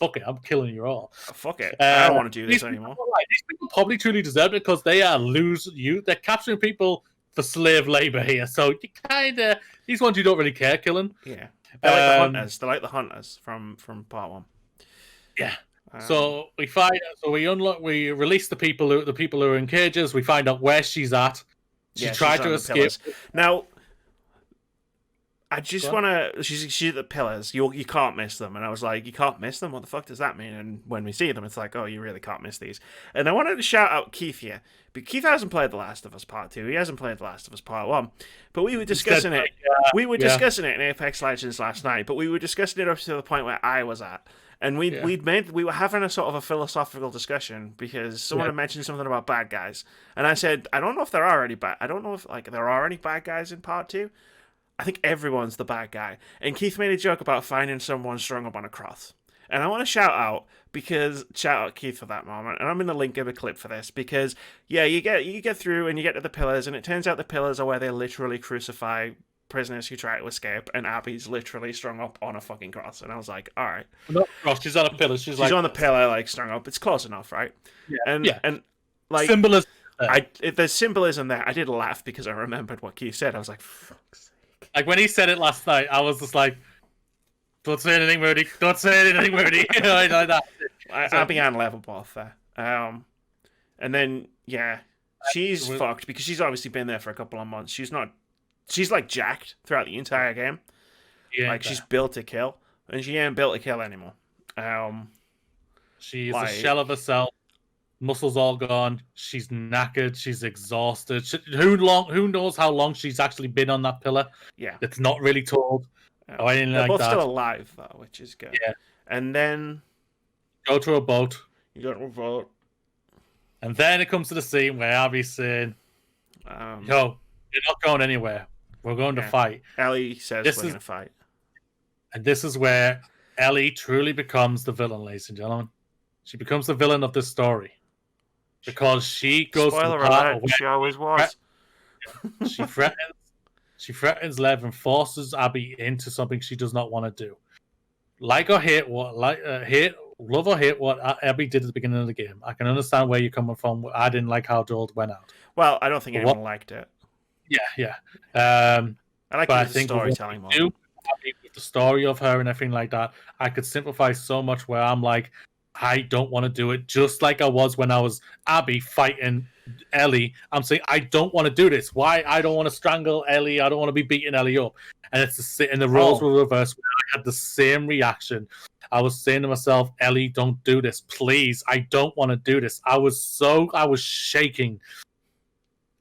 fuck it, I'm killing you all. Fuck it. I don't want to do this anymore. These people probably truly deserve it, because they are they're capturing people for slave labor here. So you kind these ones you don't really care killing. Yeah. They're like the hunters. They're like the hunters from part 1. Yeah. So we we release the people who are in cages. We find out where she's at. She tried to escape. Pillars. Now, I just want to... She's at the pillars. You can't miss them. And I was like, you can't miss them? What the fuck does that mean? And when we see them, it's like, oh, you really can't miss these. And I wanted to shout out Keith here. But Keith hasn't played The Last of Us Part 2. He hasn't played The Last of Us Part 1. But we were discussing it. We were discussing it in Apex Legends last night. But we were discussing it up to the point where I was at. And we were having a sort of a philosophical discussion, because someone had mentioned something about bad guys. And I said, I don't know if there are any bad... I don't know if there are any bad guys in Part 2. I think everyone's the bad guy. And Keith made a joke about finding someone strung up on a cross. And I want to shout out Keith for that moment. And I'm going to link him a clip for this, because you get through and you get to the pillars, and it turns out the pillars are where they literally crucify prisoners who try to escape, and Abby's literally strung up on a fucking cross. And I was like, all right. No cross, she's on a pillar. She's on the pillar, like strung up. It's close enough, right? Yeah. And like symbolism. There's symbolism there. I did laugh because I remembered what Keith said. I was like, fuck's sake. Like, when he said it last night, I was just like, don't say anything, Moody. Don't say anything, Moody. Like that. Abby and Level both there. And then, she's fucked, because she's obviously been there for a couple of months. She's not she's like jacked throughout the entire game. Like she's built to kill, and she ain't built to kill anymore. She is a shell of herself. Muscles all gone. She's knackered. She's exhausted. Who knows how long she's actually been on that pillar? Yeah, it's not really told. Or anything they're like both that. still alive though, which is good. Yeah, and then go to a boat. You go to a boat, and then it comes to the scene where Abby's saying, "Yo, you're not going anywhere. We're going to fight." Ellie says we're going to fight, and this is where Ellie truly becomes the villain, ladies and gentlemen. She becomes the villain of this story. Because she goes Spoiler to the part alert, she always was. She threatens Lev and forces Abby into something she does not want to do. Love or hate what Abby did at the beginning of the game. I can understand where you're coming from. I didn't like how Joel went out. Well, I don't think anyone liked it. Yeah. I like the storytelling more. With the story of her and everything like that, I could simplify so much where I'm like, I don't want to do it, just like I was when I was Abby fighting Ellie. I'm saying I don't want to do this. Why? I don't want to strangle Ellie. I don't want to be beating Ellie up. And the roles were reversed. I had the same reaction. I was saying to myself, Ellie, don't do this, please. I don't want to do this. I was shaking,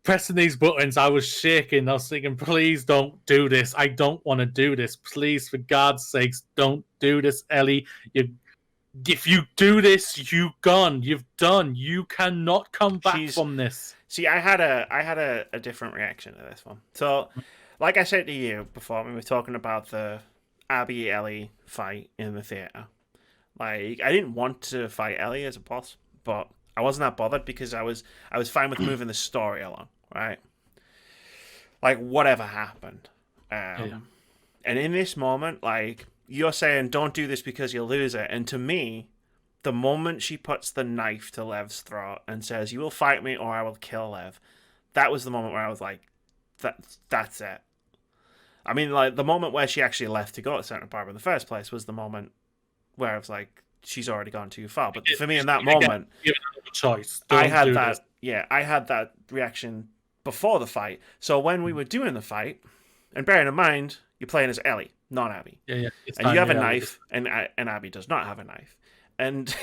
pressing these buttons. I was shaking. I was thinking, please don't do this. I don't want to do this. Please, for God's sakes, don't do this, Ellie. If you do this, you've done. You cannot come back from this. See, I had a different reaction to this one. So, like I said to you before, we were talking about the Abby Ellie fight in the theater. Like, I didn't want to fight Ellie as a boss, but I wasn't that bothered because I was fine with moving the story along, right? Like, whatever happened. And in this moment, like, you're saying don't do this because you'll lose it, and to me, the moment she puts the knife to Lev's throat and says, "You will fight me or I will kill Lev," that was the moment where I was like, that's it. I mean, like, the moment where she actually left to go to Santa Barbara in the first place was the moment where I was like, she's already gone too far. But for me, in that moment, I had that reaction before the fight. So when we were doing the fight, and bearing in mind, you're playing as Ellie, not Abby. Yeah. And you have a knife, and Abby does not have a knife. And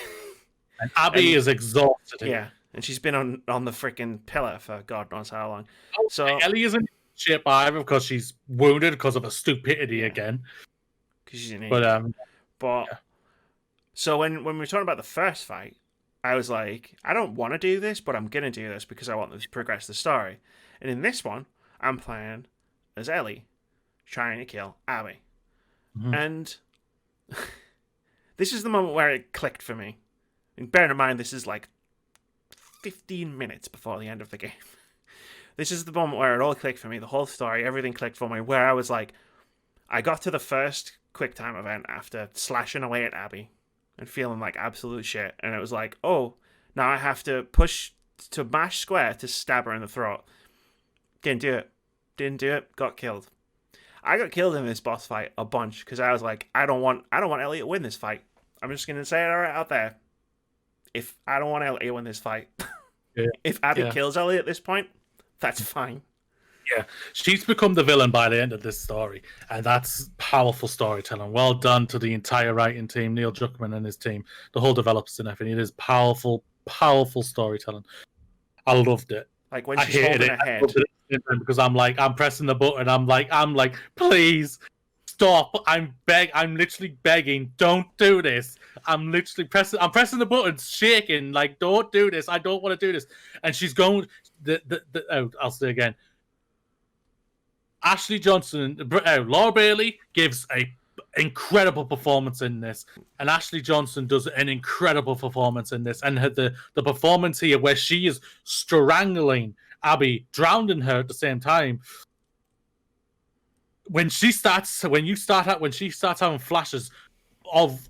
Abby is exhausted. Yeah, and she's been on the freaking pillar for God knows how long. So Ellie isn't shit either because she's wounded because of her stupidity again. Because she's an idiot. So when we were talking about the first fight, I was like, I don't want to do this, but I'm gonna do this because I want to progress the story. And in this one, I'm playing as Ellie, trying to kill Abby. Mm-hmm. And this is the moment where it clicked for me. And bearing in mind, this is like 15 minutes before the end of the game. This is the moment where it all clicked for me. The whole story, everything clicked for me. Where I was like, I got to the first quick time event after slashing away at Abby and feeling like absolute shit. And it was like, oh, now I have to mash square to stab her in the throat. Didn't do it. Got killed. I got killed in this boss fight a bunch because I was like, I don't want Ellie to win this fight. I'm just gonna say it right out there. If I don't want Ellie to win this fight, if Abby kills Ellie at this point, that's fine. Yeah, she's become the villain by the end of this story, and that's powerful storytelling. Well done to the entire writing team, Neil Druckmann and his team, the whole developers and everything. It is powerful storytelling. I loved it. Like when she's holding her head. Because I'm pressing the button. I'm like, please stop. I'm literally begging. Don't do this. I'm pressing the button, shaking. Like, don't do this. I don't want to do this. And she's going. I'll say again. Ashley Johnson, Laura Bailey gives a incredible performance in this, and Ashley Johnson does an incredible performance in this. And the performance here, where she is strangling Abby, drowning her at the same time. When she starts having flashes of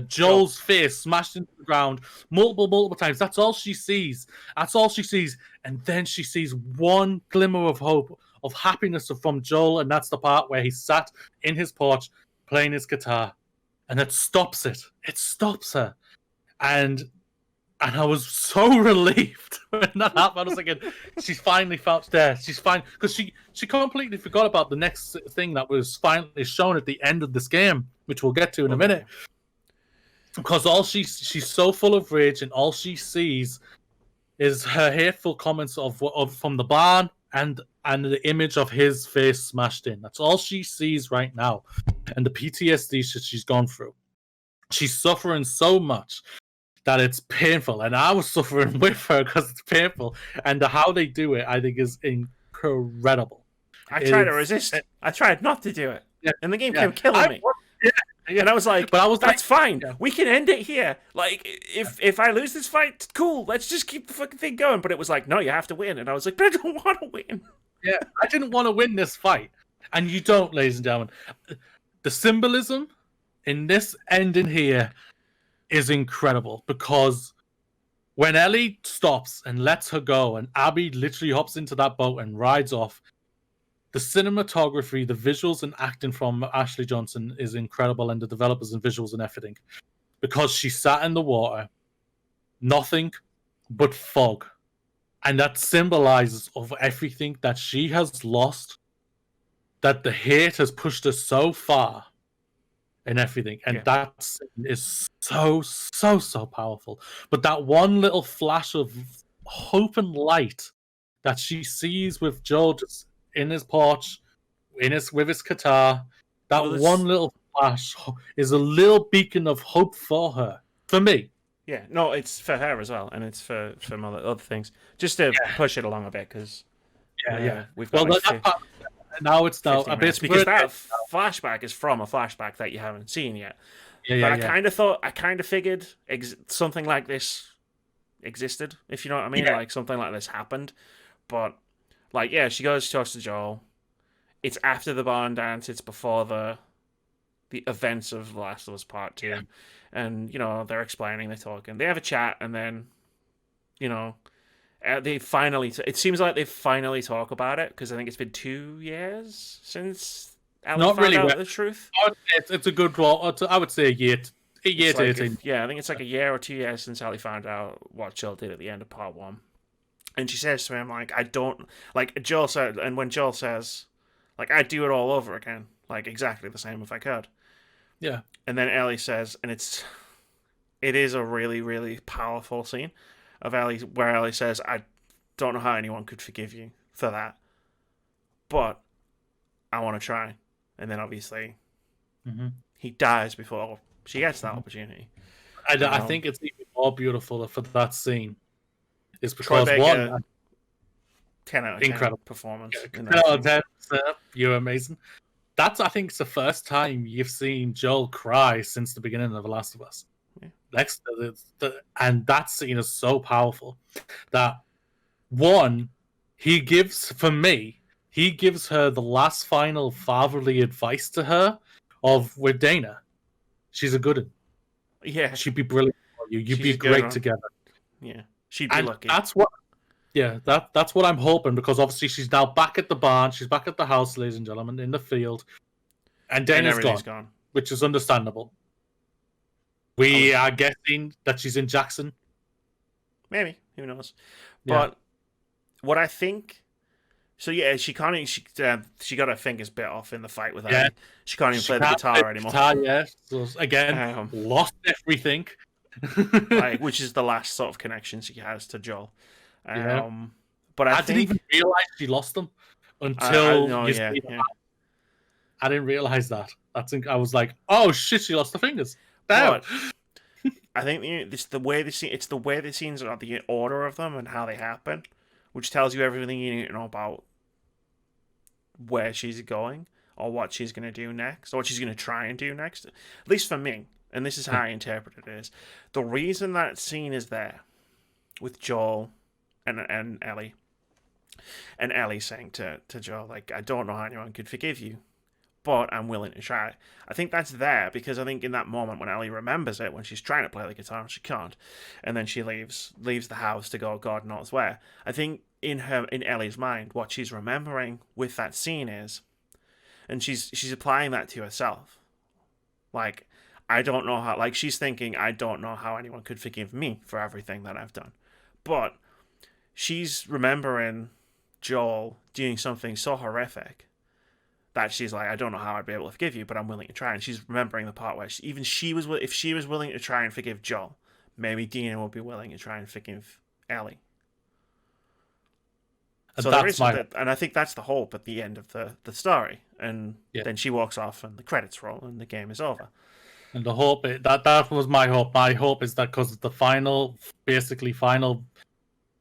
Joel's face smashed into the ground multiple times, that's all she sees. And then she sees one glimmer of hope, of happiness from Joel, and that's the part where he sat in his porch playing his guitar, and it stops her. And And I was so relieved when that happened. I was thinking, she's finally found there. She's fine. Because she completely forgot about the next thing that was finally shown at the end of this game, which we'll get to in a minute. Because she's so full of rage, and all she sees is her hateful comments of from the barn and the image of his face smashed in. That's all she sees right now. And the PTSD she's gone through. She's suffering so much that it's painful, and I was suffering with her because it's painful. And how they do it, I think, is incredible. I tried to resist. I tried not to do it, and the game kept killing me. And I was like, that's fine. Yeah. We can end it here. Like, if I lose this fight, cool. Let's just keep the fucking thing going. But it was like, no, you have to win. And I was like, but I don't want to win. Yeah, I didn't want to win this fight, and you don't, ladies and gentlemen. The symbolism in this ending here is incredible, because when Ellie stops and lets her go and Abby literally hops into that boat and rides off, the cinematography, the visuals and acting from Ashley Johnson is incredible, and the developers and visuals and everything, because she sat in the water, nothing but fog, and that symbolizes of everything that she has lost, that the hate has pushed her so far and everything, and that is so powerful. But that one little flash of hope and light that she sees with Joe just in his porch, with his guitar, that one little flash is a little beacon of hope for her. For me. Yeah, no, it's for her as well, and it's for other things. Just to push it along a bit, because we've got now it's now a bit, because that flashback is from a flashback that you haven't seen yet. But I kind of figured something like this existed, if you know what I mean. Like something like this happened, but like she goes, talks to Joel. It's after the barn dance. It's before the events of The Last of Us Part 2, and they're explaining, they're talking, they have a chat, and then they finally. It seems like they finally talk about it, because I think it's been 2 years since Ellie found out the truth. It's a good role. I would say a year to 18. I think it's like a year or 2 years since Ellie found out what Joel did at the end of Part 1. And she says to him, like, I don't... Like, Joel said... And when Joel says, like, I'd do it all over again. Like, exactly the same if I could. Yeah. And then Ellie says... And it is a really, really powerful scene of Ellie, where Ellie says, I don't know how anyone could forgive you for that, but I want to try. And then obviously he dies before she gets that opportunity. I think it's even more beautiful for that scene is because one 10 out of 10 incredible performance. 10 out of 10, you're amazing. I think it's the first time you've seen Joel cry since the beginning of The Last of Us. Next and that scene is so powerful that one, he gives her the last final fatherly advice to her with Dana. She's a good one. Yeah. She'd be brilliant for you. You'd be great together. Yeah. She'd be lucky. That's what I'm hoping, because obviously she's now back at the barn, she's back at the house, ladies and gentlemen, in the field. And Dana's gone, which is understandable. We are guessing that she's in Jackson. Maybe. Who knows? But what I think... So yeah, she can't even... She got her fingers bit off in the fight with Ellie. She can't even play the guitar anymore. So again, lost everything. Which is the last sort of connection she has to Joel. But I didn't even realize she lost them until I didn't realize that. I was like, oh shit, she lost the fingers. But I think it's the way the scenes are, the order of them and how they happen, which tells you everything you need to know about where she's going or what she's going to do next, or what she's going to try and do next. At least for me, and this is how I interpret it, is the reason that scene is there with Joel and Ellie, and Ellie saying to Joel, like, I don't know how anyone could forgive you, but I'm willing to try. I think that's there because I think in that moment when Ellie remembers it, when she's trying to play the guitar and she can't, and then she leaves the house to go God knows where, I think in Ellie's mind, what she's remembering with that scene is, and she's applying that to herself. Like, I don't know how, like, she's thinking, I don't know how anyone could forgive me for everything that I've done. But she's remembering Joel doing something so horrific that she's like, I don't know how I'd be able to forgive you, but I'm willing to try. And she's remembering the part where if she was willing to try and forgive Joel, maybe Dina would be willing to try and forgive Ellie. And So there that's is, my and I think that's the hope at the end of the story. And yeah. then she walks off, and the credits roll, and the game is over. And the hope that was my hope. My hope is that because the final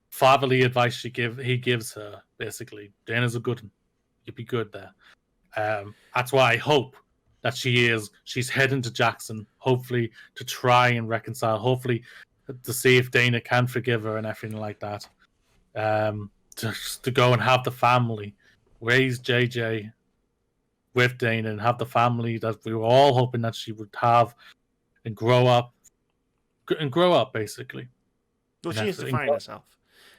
fatherly advice he gives her, basically, Dana's a good one. You'd be good there. That's why I hope that she's heading to Jackson, hopefully to try and reconcile, hopefully to see if Dana can forgive her and everything like that. To go and have the family, raise JJ with Dana and have the family that we were all hoping that she would have and grow up basically. Well, she needs to find herself,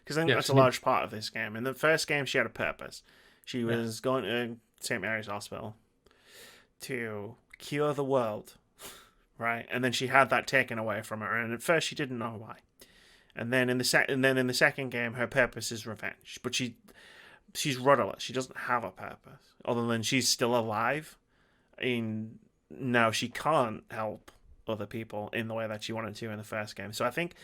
because I think that's a large part of this game. In the first game, she had a purpose. She was going to St. Mary's Hospital to cure the world, right? And then she had that taken away from her, and at first she didn't know why. And then in the second game, her purpose is revenge. But she's rudderless. She doesn't have a purpose other than she's still alive. And now she can't help other people in the way that she wanted to in the first game. So I think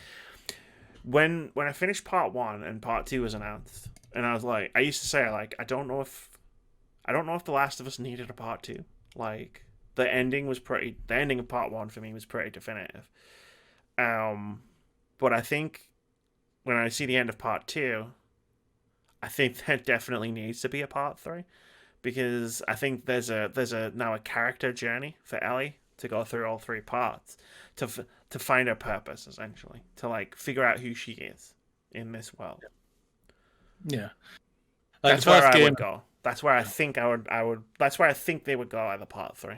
when I finished part 1 and part 2 was announced, and I was like, I used to say, like, I don't know if The Last of Us needed a part 2. Like, the ending of part 1 for me was pretty definitive. But I think when I see the end of part 2, I think there definitely needs to be a part 3, because I think there's now a character journey for Ellie to go through all 3 parts to find her purpose, essentially, to like figure out who she is in this world. Yeah, like that's where I would go. That's where I think I would. That's where I think they would go at the part 3.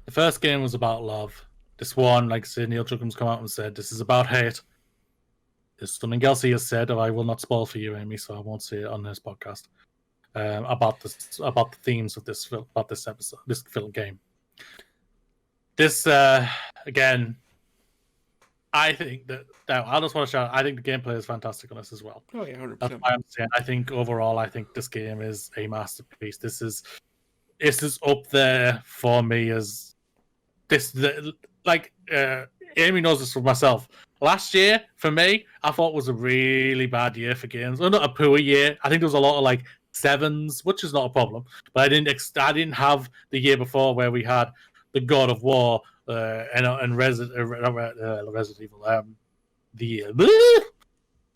The first game was about love. This one, like I said, Neil Druckmann's come out and said, this is about hate. There's something else he has said, I will not spoil for you, Amy, so I won't say it on this podcast, about the themes of this episode, this film game. This, again, I think that I just want to shout, I think the gameplay is fantastic on this as well. Oh, yeah, 100%. That's why I'm saying, I think overall, I think this game is a masterpiece. This is up there for me as Amy knows this for myself. Last year, for me, I thought was a really bad year for games. Well, not a poor year. I think there was a lot of like 7s, which is not a problem. But I didn't have the year before where we had the God of War and Resident Evil, the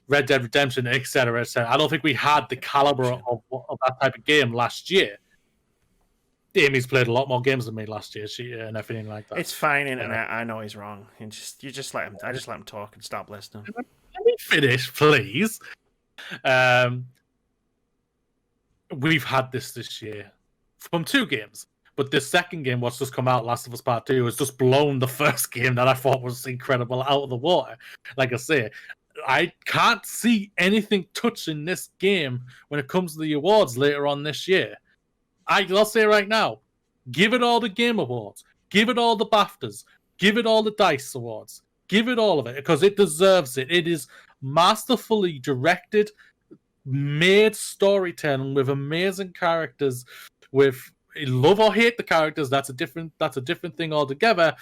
Red Dead Redemption, etc., etc. I don't think we had the caliber of that type of game last year. Amy's played a lot more games than me last year, and everything like that. It's fine, internet. I know he's wrong. You just let him. I just let him talk and stop listening. Let me finish, please. We've had this year from 2 games, but this second game, what's just come out, Last of Us Part 2, has just blown the first game that I thought was incredible out of the water. Like I say, I can't see anything touching this game when it comes to the awards later on this year. I'll say right now, give it all the Game Awards, give it all the BAFTAs, give it all the DICE Awards, give it all of it, because it deserves it. It is masterfully directed, made storytelling with amazing characters, with love or hate the characters, that's a different thing altogether,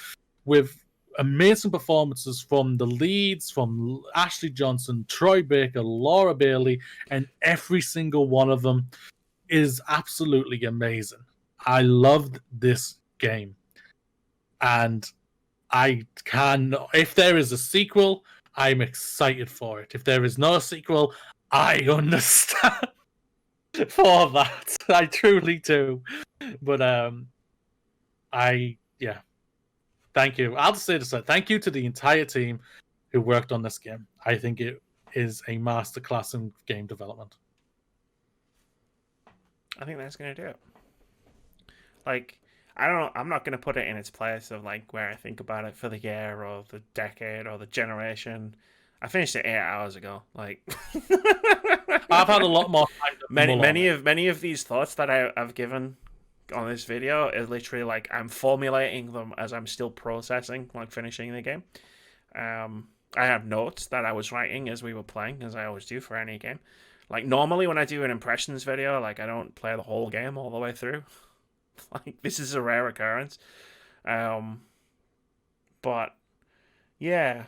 with amazing performances from the leads, from Ashley Johnson, Troy Baker, Laura Bailey, and every single one of them is absolutely amazing. I loved this game. And if there is a sequel, I'm excited for it. If there is no sequel, I understand for that. I truly do. But thank you. I'll just say this. Thank you to the entire team who worked on this game. I think it is a masterclass in game development. I think that's going to do it. Like, I don't know. I'm not going to put it in its place of like where I think about it for the year or the decade or the generation. I finished it 8 hours ago. Like, I've had a lot more time. Many of these thoughts that I've given on this video is literally like I'm formulating them as I'm still processing, like finishing the game. I have notes that I was writing as we were playing, as I always do for any game. Like normally when I do an impressions video, like I don't play the whole game all the way through. Like this is a rare occurrence. But yeah,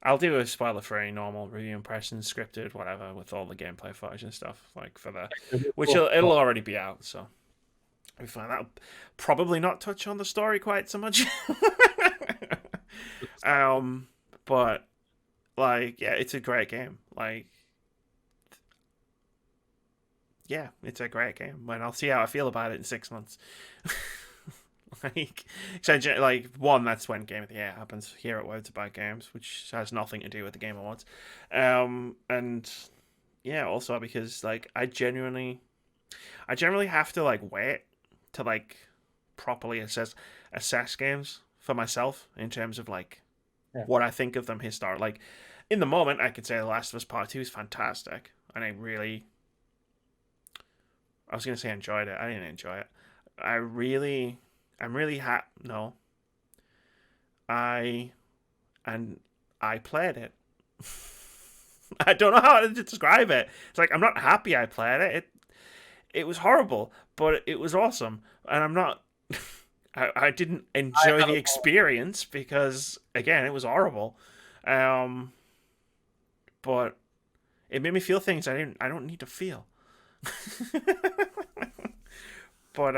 I'll do a spoiler-free normal review impressions, scripted, whatever, with all the gameplay footage and stuff. Like for the, which it'll already be out, so we find that'll probably not touch on the story quite so much. But like, yeah, it's a great game. Like, yeah, it's a great game. And I'll see how I feel about it in 6 months. Like, so like one, that's when Game of the Year happens here at Words About Games, which has nothing to do with the Game Awards. And yeah, also because like I generally have to like wait to like properly assess games for myself in terms of like what I think of them historically. Like in the moment, I could say The Last of Us Part 2 is fantastic, and I was gonna say enjoyed it. I didn't enjoy it. I'm really no. I played it. I don't know how to describe it. It's like I'm not happy I played it. It was horrible, but it was awesome, and I'm not. I didn't enjoy the experience because again it was horrible, but it made me feel things I don't need to feel. But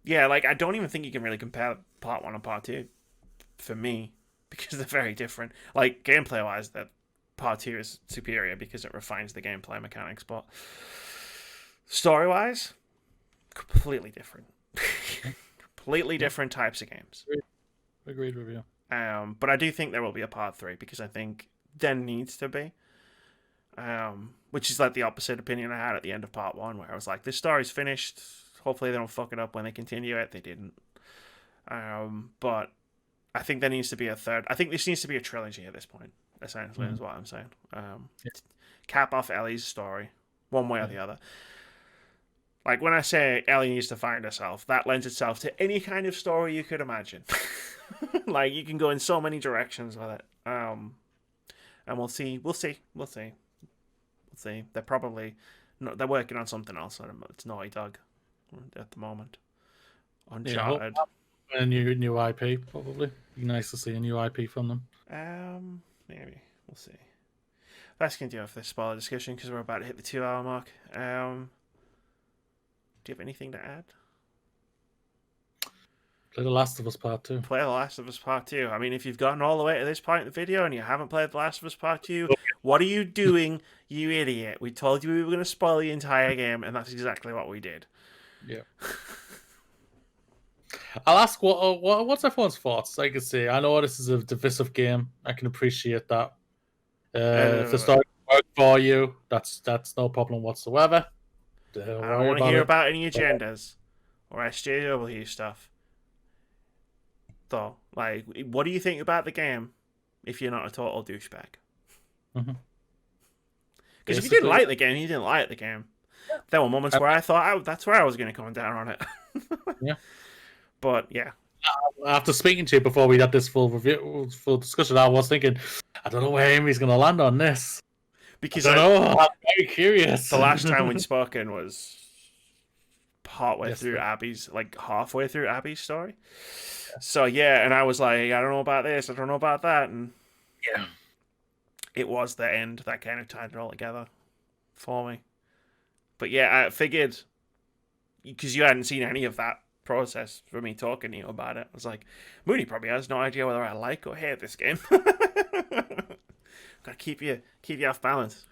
yeah, like I don't even think you can really compare part 1 and part 2 for me because they're very different. Like gameplay wise, that part 2 is superior because it refines the gameplay mechanics, but story wise, completely different. Completely different types of games. Agreed with you. But I do think there will be a part 3 because I think there needs to be. Which is like the opposite opinion I had at the end of part 1, where I was like, this story's finished. Hopefully they don't fuck it up when they continue it. They didn't. But I think there needs to be a third. I think this needs to be a trilogy at this point, essentially, is what I'm saying. Cap off Ellie's story, one way or the other. Like, when I say Ellie needs to find herself, that lends itself to any kind of story you could imagine. Like, you can go in so many directions with it. And we'll see. They're probably... they're working on something else. It's Naughty Dog at the moment. Uncharted. Yeah, a new IP, probably. Be nice to see a new IP from them. Maybe. We'll see. That's going to do it for this spoiler discussion because we're about to hit the 2-hour mark. Do you have anything to add? Play The Last of Us Part 2. Play The Last of Us Part 2. I mean, if you've gotten all the way to this point in the video and you haven't played The Last of Us Part 2, what are you doing, you idiot? We told you we were going to spoil the entire game, and that's exactly what we did. Yeah. I'll ask what's everyone's thoughts? Like I say, I know this is a divisive game. I can appreciate that. If the story works for you, that's no problem whatsoever. I don't want to hear about any agendas or SJW stuff. Though, like, what do you think about the game if you're not a total douchebag? Because if you didn't like the game, you didn't like the game. There were moments where I thought that's where I was going to come down on it. Yeah. But, yeah. After speaking to you before we had this full discussion, I was thinking, I don't know where Amy's going to land on this. Because I'm very curious. The last time we'd spoken was halfway through Abby's story. Yeah. So yeah, and I was like, I don't know about this, I don't know about that, and yeah, it was the end that kind of tied it all together for me. But yeah, I figured because you hadn't seen any of that process for me talking to you about it, I was like, Mooney probably has no idea whether I like or hate this game. Gotta keep you off balance.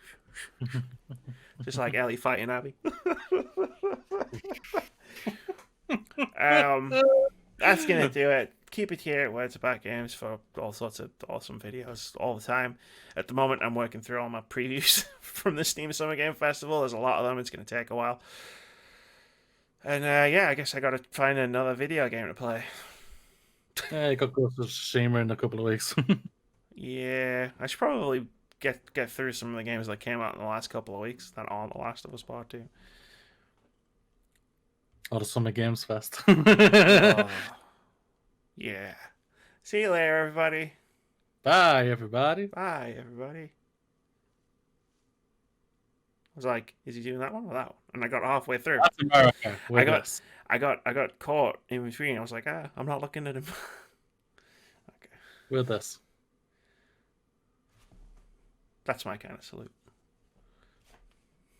Just like Ellie fighting Abby. That's gonna do it. Keep it here at Words About Games for all sorts of awesome videos all the time. At the moment, I'm working through all my previews from the Steam Summer Game Festival. There's a lot of them. It's gonna take a while. And yeah, I guess I gotta find another video game to play. Yeah, you got Ghost of Tsushima in a couple of weeks. Yeah, I should probably get through some of the games that came out in the last couple of weeks that aren't The Last of Us Part 2. Or the Summer Games Fest. Oh, yeah. See you later, everybody. Bye, everybody. Bye, everybody. I was like, is he doing that one or that one? And I got halfway through. That's America I with got this. I got caught in between. I was like, I'm not looking at him. Okay. With this. That's my kind of salute.